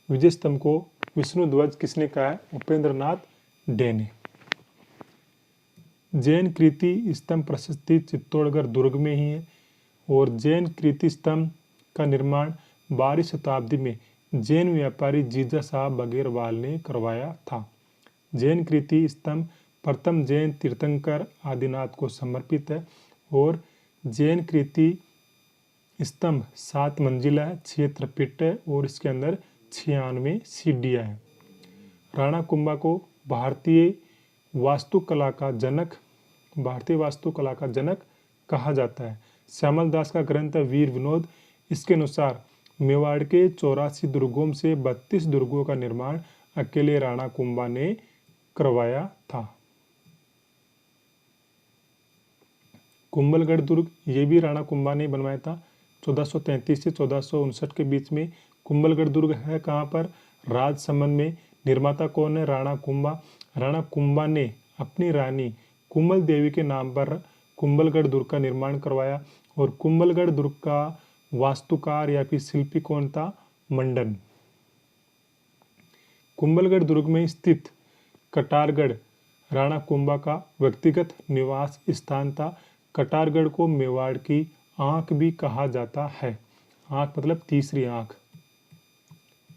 विजय स्तंभ को विष्णु ध्वज किसने कहा है? उपेंद्र नाथ डे ने। जैन कीर्ति स्तंभ प्रशस्ति चित्तौड़गढ़ दुर्ग में ही है और जैन कीर्ति स्तंभ का निर्माण 12वीं शताब्दी में जैन व्यापारी जीजा साहब बघेरवाल ने करवाया था। जैन कीर्ति स्तंभ प्रथम जैन तीर्थंकर आदिनाथ को समर्पित है और जैन कीर्ति स्तंभ 7 मंजिला है, 6 त्रपिट है और इसके अंदर 96 सीढ़ियाँ हैं। राणा कुंभा को भारतीय वास्तुकला का जनक कहा जाता है। श्यामल दास का ग्रंथ है वीर विनोद। इसके अनुसार मेवाड़ के 84 दुर्गों से 32 दुर्गों का निर्माण अकेले राणा कुंभा ने करवाया था। कुंभलगढ़ दुर्ग ये भी राणा कुंभा ने बनवाया था। 1433 से 1459 के बीच में कुंभलगढ़ दुर्ग है कहाँ पर? राजसमंद में। निर्माता कौन है? राणा कुंभा। राणा कुंभा ने अपनी रानी कुंभल देवी के नाम पर कुंभलगढ़ दुर्ग का निर्माण करवाया और कुंभलगढ़ दुर्ग का वास्तुकार या फिर शिल्पी कौन था? मंडन। कुंभलगढ़ दुर्ग में स्थित कटारगढ़ राणा कुंभा का व्यक्तिगत निवास स्थान था। कटारगढ़ को मेवाड़ की आँख भी कहा जाता है। आँख मतलब तीसरी आँख।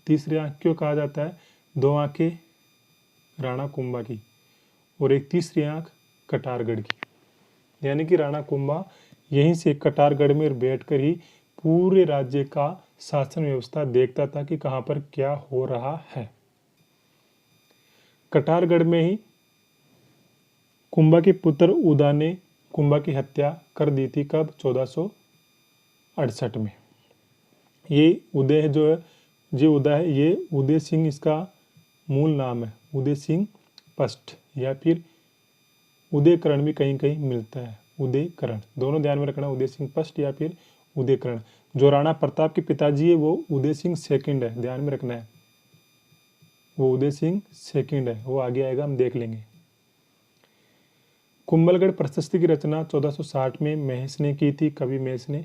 तीसरी आँख क्यों कहा जाता है? दो आँखें राणा कुंभा की और एक तीसरी आँख कटारगढ़ की। यानी कि राणा कुंभा यहीं से कटारगढ़ में बैठकर ही पूरे राज्य का शासन व्यवस्था देखता था कि कहाँ पर क्या हो रहा है। कटारगढ़ में ही कुंभा के पुत्र उदा ने कुंभा की हत्या कर दी थी। कब? 1468 में। ये उदय जो है, जो उदय है, ये उदय सिंह इसका मूल नाम है। उदय सिंह फर्स्ट या फिर उदयकरण भी कहीं कहीं मिलता है। उदयकरण दोनों ध्यान में रखना, उदय सिंह फर्स्ट या फिर उदयकरण। जो राणा प्रताप के पिताजी है वो उदय सिंह सेकंड है, ध्यान में रखना है। वो उदय सिंह सेकंड है, वो आगे आएगा, हम देख लेंगे। कुंभलगढ़ प्रशस्ति की रचना 1460 में महेश ने की थी, कवि महेश ने।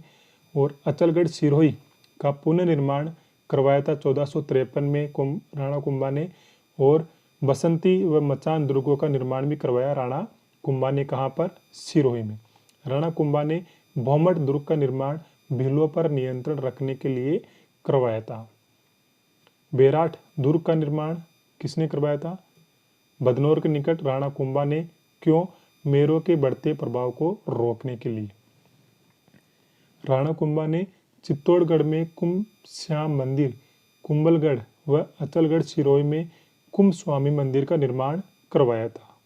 और अचलगढ़ सिरोही का पुनर्निर्माण करवाया था 1453 में राणा कुंभा ने। और बसंती व मचान दुर्गों का निर्माण भी करवाया राणा कुंभा ने। कहाँ पर? सिरोही में। राणा कुंभा ने भौमट दुर्ग का निर्माण भीलों पर नियंत्रण रखने के लिए करवाया था। बेराठ दुर्ग का निर्माण किसने करवाया था? बदनौर के निकट राणा कुंभा ने। क्यों? मेरों के बढ़ते प्रभाव को रोकने के लिए। राणा कुंभा ने चित्तौड़गढ़ में कुंभ श्याम मंदिर, कुंभलगढ़ व अचलगढ़ सिरोही में कुंभ स्वामी मंदिर का निर्माण करवाया था।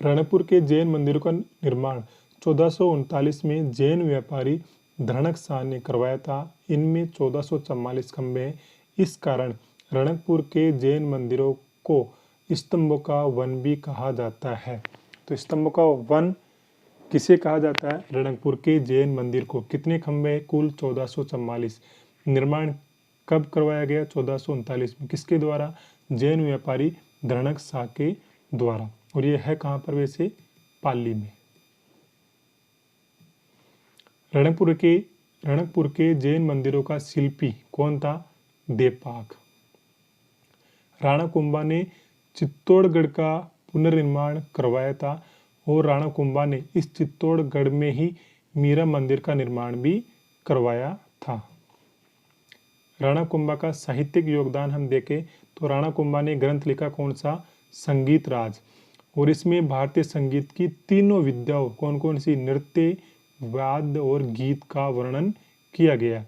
रणकपुर के जैन मंदिरों का निर्माण 1439 में जैन व्यापारी धनक शाह ने करवाया था। इनमें 1444 खंभे हैं। इस कारण रणकपुर के जैन मंदिरों को स्तंभों का वन भी कहा जाता है। तो स्तंभों का वन किसे कहा जाता है? रणकपुर के जैन मंदिर को। कितने खंभे हैं? कुल 1444। निर्माण कब करवाया गया? 1439 में। किसके द्वारा? जैन व्यापारी धनक शाह के द्वारा। और ये है कहाँ पर? वैसे पाली में। रणकपुर के जैन मंदिरों का शिल्पी कौन था? देवपाग। राणा कुंभा ने चित्तौड़गढ़ का पुनर्निर्माण करवाया था और राणा कुंभा ने इस चित्तौड़गढ़ में ही मीरा मंदिर का निर्माण भी करवाया था। राणा कुंभा का साहित्यिक योगदान हम देखें तो राणा कुंभा ने ग्रंथ लिखा कौन सा? संगीत राज। और इसमें भारतीय संगीत की तीनों विद्याओं कौन कौन सी? नृत्य, वाद्य और गीत का वर्णन किया गया।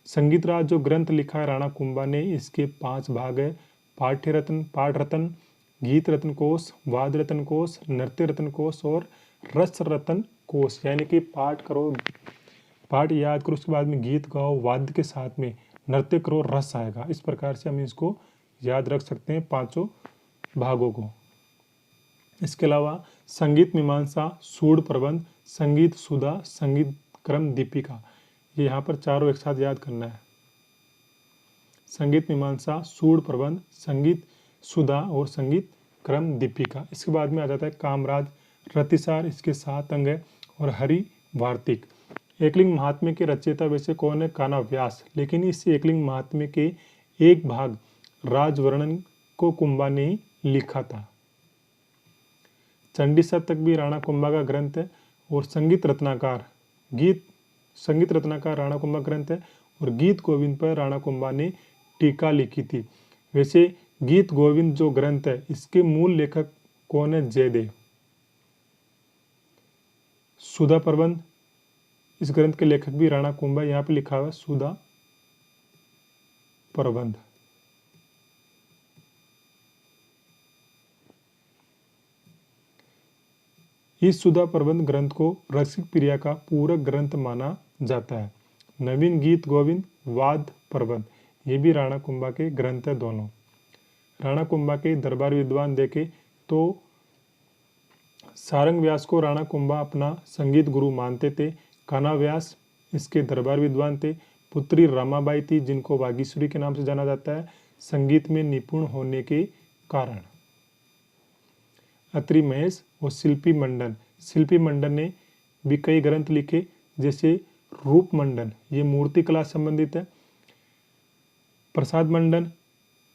संगीत राज जो ग्रंथ लिखा है राणा कुंभा ने, इसके 5 भाग है। पाठ रत्न, गीत रत्न कोश, वाद रत्न कोश, नृत्य रत्न कोश और रस रत्न कोश। यानी कि पाठ करो, पाठ याद करो, उसके बाद में गीत गाओ, वाद्य के साथ में नृत्य करो, रस आएगा। इस प्रकार से हम इसको याद रख सकते हैं, 5 भागों को। इसके अलावा संगीत मीमांसा, सूड प्रबंध, संगीत सुधा, संगीत क्रम दीपिका, ये यहाँ पर चारों एक साथ याद करना है। संगीत मीमांसा, सूड प्रबंध, संगीत सुधा और संगीत क्रम दीपिका। इसके बाद में आ जाता है कामराज, रतिसार, इसके 7 अंग है। और हरि वार्तिक। एकलिंग महात्म्य के रचयिता वैसे कौन है? कान्हा व्यास। लेकिन इस एकलिंग महात्म्य के एक भाग राजवर्णन को कुंभा ने ही लिखा था। चंडी शतक भी राणा कुंभा का ग्रंथ है। और संगीत रत्नाकर राणा कुंभा ग्रंथ है। और गीत गोविंद पर राणा कुंभा ने टीका लिखी थी। वैसे गीत गोविंद जो ग्रंथ है इसके मूल लेखक कौन है? जयदेव। सुधा प्रबंध, इस ग्रंथ के लेखक भी राणा कुंभा, यहाँ पे लिखा हुआ है सुधा प्रबंध। इस सुधा प्रबंध ग्रंथ को रसिक प्रिया का पूरक ग्रंथ माना जाता है। नवीन गीत गोविंद, वाद प्रबंध, ये भी राणा कुंभा के ग्रंथ है दोनों। राणा कुंभा के दरबार विद्वान देखे तो सारंग व्यास को राणा कुंभा अपना संगीत गुरु मानते थे। कान्हा व्यास इसके दरबार विद्वान थे। पुत्री रमाबाई थी जिनको वागीश्वरी के नाम से जाना जाता है, संगीत में निपुण होने के कारण। अत्रि महेश और शिल्पी मंडन ने भी कई ग्रंथ लिखे, जैसे रूप मंडन, ये मूर्ति कला से संबंधित है। प्रसाद मंडन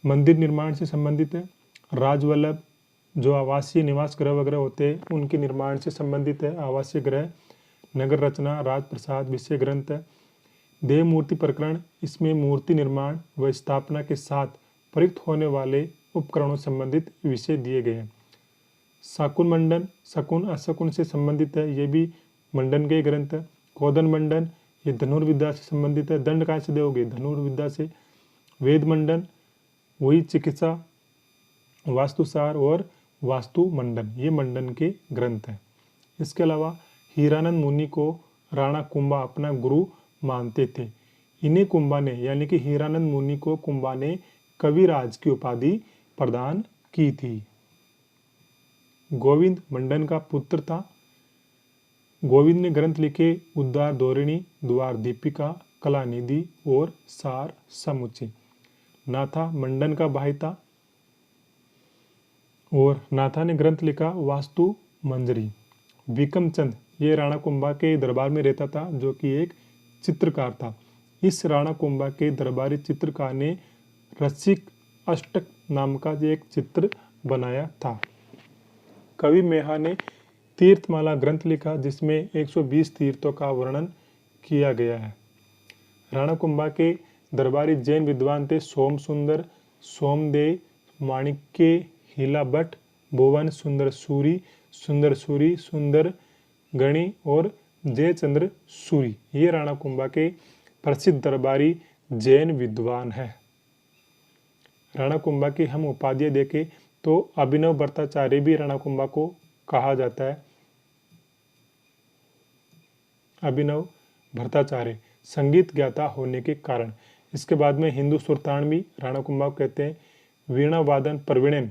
मंदिर निर्माण से संबंधित है। राजवल्लभ जो आवासीय निवास गृह वगैरह होते हैं उनके निर्माण से संबंधित है। आवासीय गृह, नगर रचना, राजप्रसाद, विषय ग्रंथ है। देव मूर्ति प्रकरण, इसमें मूर्ति निर्माण व स्थापना के साथ प्रयुक्त होने वाले उपकरणों संबंधित विषय दिए गए हैं। शाकुन मंडन, शकुन अशकुन से संबंधित है, ये भी मंडन के ग्रंथ है। कोदन मंडन, ये धनुर्विद्या से संबंधित है। दंड कहाँ से दोगे? धनुर्विद्या से। वेद मंडन, वही चिकित्सा, वास्तुसार और वास्तु मंडन, ये मंडन के ग्रंथ हैं। इसके अलावा हीरानंद मुनि को राणा कुंभा अपना गुरु मानते थे। इन्हें कुंभा ने, यानी कि हीरानंद मुनि को कुंभा ने कविराज की उपाधि प्रदान की थी। गोविंद मंडन का पुत्र था। गोविंद ने ग्रंथ लिखे उद्धार धोरिणी, द्वार दीपिका, कलानिधि और सार समुच्चय। नाथा मंडन का भाई था और नाथा ने ग्रंथ लिखा वास्तु मंजरी। विक्रम चंद, ये राणा कुंभा के दरबार में रहता था, जो कि एक चित्रकार था। इस राणा कुंभा के दरबारी चित्रकार ने रसिक अष्टक नाम का एक चित्र बनाया था। कवि मेहा ने तीर्थमाला ग्रंथ लिखा, जिसमें 120 तीर्थों का वर्णन किया गया है। राणा कुंभा के दरबारी जैन विद्वान थे सोम सुंदर, सोमदेव, माणिक्य, हीला भट्ट, भुवन सुंदर सूरी, सुंदर गणी और जयचंद्र सूरी। ये राणा कुंभा के प्रसिद्ध दरबारी जैन विद्वान हैं। राणा कुंभा की हम उपाधियां देखें तो अभिनव भट्टाचार्य भी राणा कुंभा को कहा जाता है। अभिनव भट्टाचार्य संगीत ज्ञाता होने के कारण। इसके बाद में हिंदू सुल्तान भी राणा कुंभा को कहते हैं। वीणा वादन प्रवीण,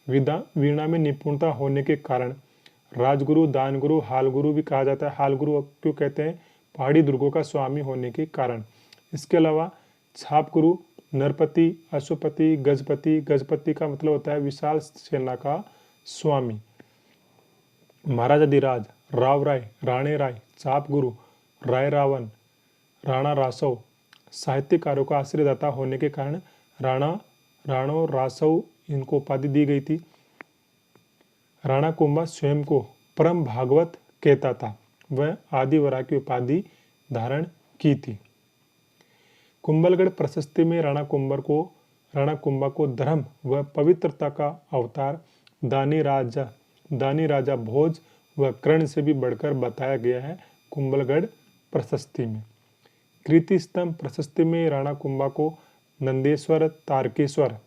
वीणा में निपुणता होने के कारण राजगुरु, दानगुरु, हालगुरु भी कहा जाता है। हालगुरु क्यों कहते हैं? पहाड़ी दुर्गों का स्वामी होने के कारण। इसके अलावा छापगुरु, नरपति, अश्वपति, गजपति, गजपति का मतलब होता है विशाल सेना का स्वामी। महाराजाधिराज, राव राय, राणे राय, चापगुरु, राय रावण, राणा रासव, साहित्यकारों का आश्रयदाता होने के कारण राणो रासव इनको उपाधि दी गई थी। राणा कुंभा स्वयं को परम भागवत कहता था। वह आदिवरा की उपाधि धारण की थी। कुंभलगढ़ प्रशस्ति में राणा कुंभा को धर्म व पवित्रता का अवतार, दानी राजा भोज व कर्ण से भी बढ़कर बताया गया है कुंभलगढ़ प्रशस्ति में। कीर्ति स्तंभ प्रशस्ति में राणा कुंभा को नंदेश्वर, तारकेश्वर,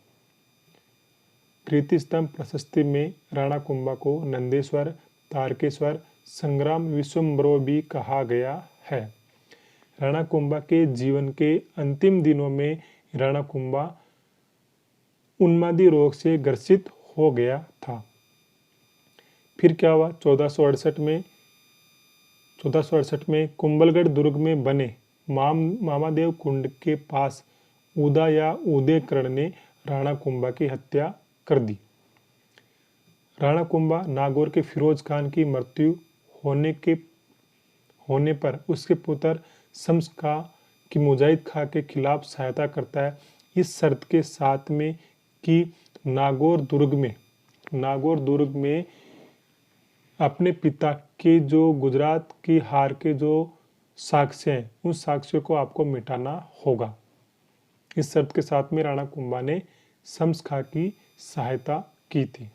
कीर्ति स्तंभ प्रशस्ति में राणा कुंभा को नंदेश्वर, तारकेश्वर, संग्राम विश्वम्भरो भी कहा गया है। राणा कुंभा के जीवन के अंतिम दिनों में राणा कुंभा उन्मादी रोग से ग्रसित हो गया था। फिर क्या हुआ? 1468 में कुंभलगढ़ दुर्ग में बने मामादेव कुंड के पास उदा या उदयकर्ण ने राणा कुंभा की हत्या कर दी। राणा कुंभा नागौर के फिरोज खान की मृत्यु होने पर उसके पुत्र शम्स खां की मुजाहिद खां के खिलाफ सहायता करता है, इस शर्त के साथ में कि नागौर दुर्ग में अपने पिता के जो गुजरात की हार के जो साक्ष्य हैं, उस साक्ष्य को आपको मिटाना होगा। इस शर्त के साथ में राणा कुंभा ने शम्स खां की सहायता की थी।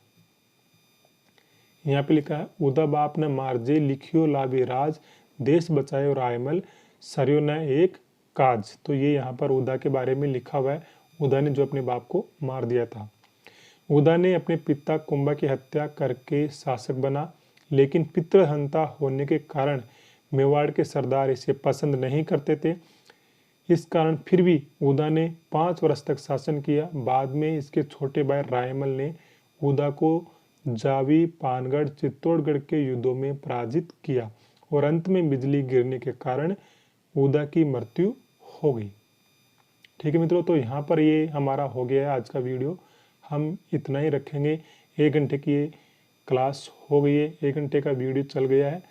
यहाँ पे लिखा है उदा बाप न मारजे, लिखियो लाभे राज, देश बचायो रायमल, सरियो न एक काज। तो ये यहाँ पर उदा के बारे में लिखा हुआ है। उदा ने जो अपने बाप को मार दिया था। उदा ने अपने पिता कुंभा की हत्या करके शासक बना, लेकिन पितृहंता होने के कारण मेवाड़ के सरदार इसे पसंद नहीं करते थे। इस कारण फिर भी उदा ने 5 वर्ष तक शासन किया। बाद में इसके छोटे भाई रायमल ने उदा को जावी, पानगढ़, चित्तौड़गढ़ के युद्धों में पराजित किया और अंत में बिजली गिरने के कारण उदा की मृत्यु हो गई। ठीक है मित्रों, तो यहाँ पर ये हमारा हो गया है आज का वीडियो। हम इतना ही रखेंगे। 1 घंटे की ये क्लास हो गई है, 1 घंटे का वीडियो चल गया है।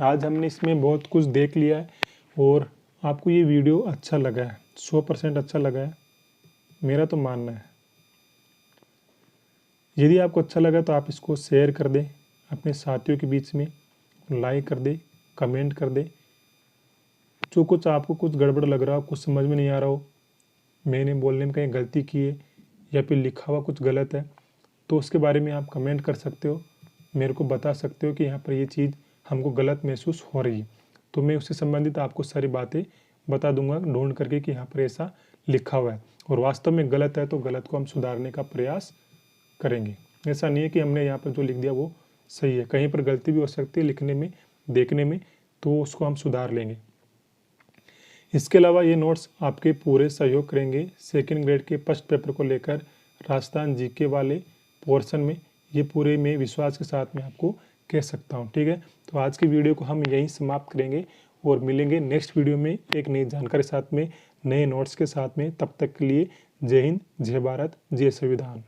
आज हमने इसमें बहुत कुछ देख लिया है और आपको ये वीडियो अच्छा लगा है, 100% अच्छा लगा है, मेरा तो मानना है। यदि आपको अच्छा लगा तो आप इसको शेयर कर दें अपने साथियों के बीच में, लाइक कर दें, कमेंट कर दें। जो कुछ आपको कुछ गड़बड़ लग रहा हो, कुछ समझ में नहीं आ रहा हो, मैंने बोलने में कहीं गलती की है या फिर लिखा हुआ कुछ गलत है, तो उसके बारे में आप कमेंट कर सकते हो, मेरे को बता सकते हो कि यहाँ पर ये चीज़ हमको गलत महसूस हो रही है। तो मैं उससे संबंधित आपको सारी बातें बता दूंगा ढूंढ करके कि यहाँ पर ऐसा लिखा हुआ है और वास्तव में गलत है तो गलत को हम सुधारने का प्रयास करेंगे। ऐसा नहीं है कि हमने यहाँ पर जो लिख दिया वो सही है, कहीं पर गलती भी हो सकती है लिखने में, देखने में, तो उसको हम सुधार लेंगे। इसके अलावा ये नोट्स आपके पूरे सहयोग करेंगे सेकंड ग्रेड के फर्स्ट पेपर को लेकर राजस्थान जीके वाले पोर्शन में, ये पूरे में विश्वास के साथ मैं आपको कह सकता हूँ। ठीक है, तो आज की वीडियो को हम यहीं समाप्त करेंगे और मिलेंगे नेक्स्ट वीडियो में एक नई जानकारी साथ में, नए नोट्स के साथ में। तब तक के लिए जय हिंद, जय भारत, जय संविधान।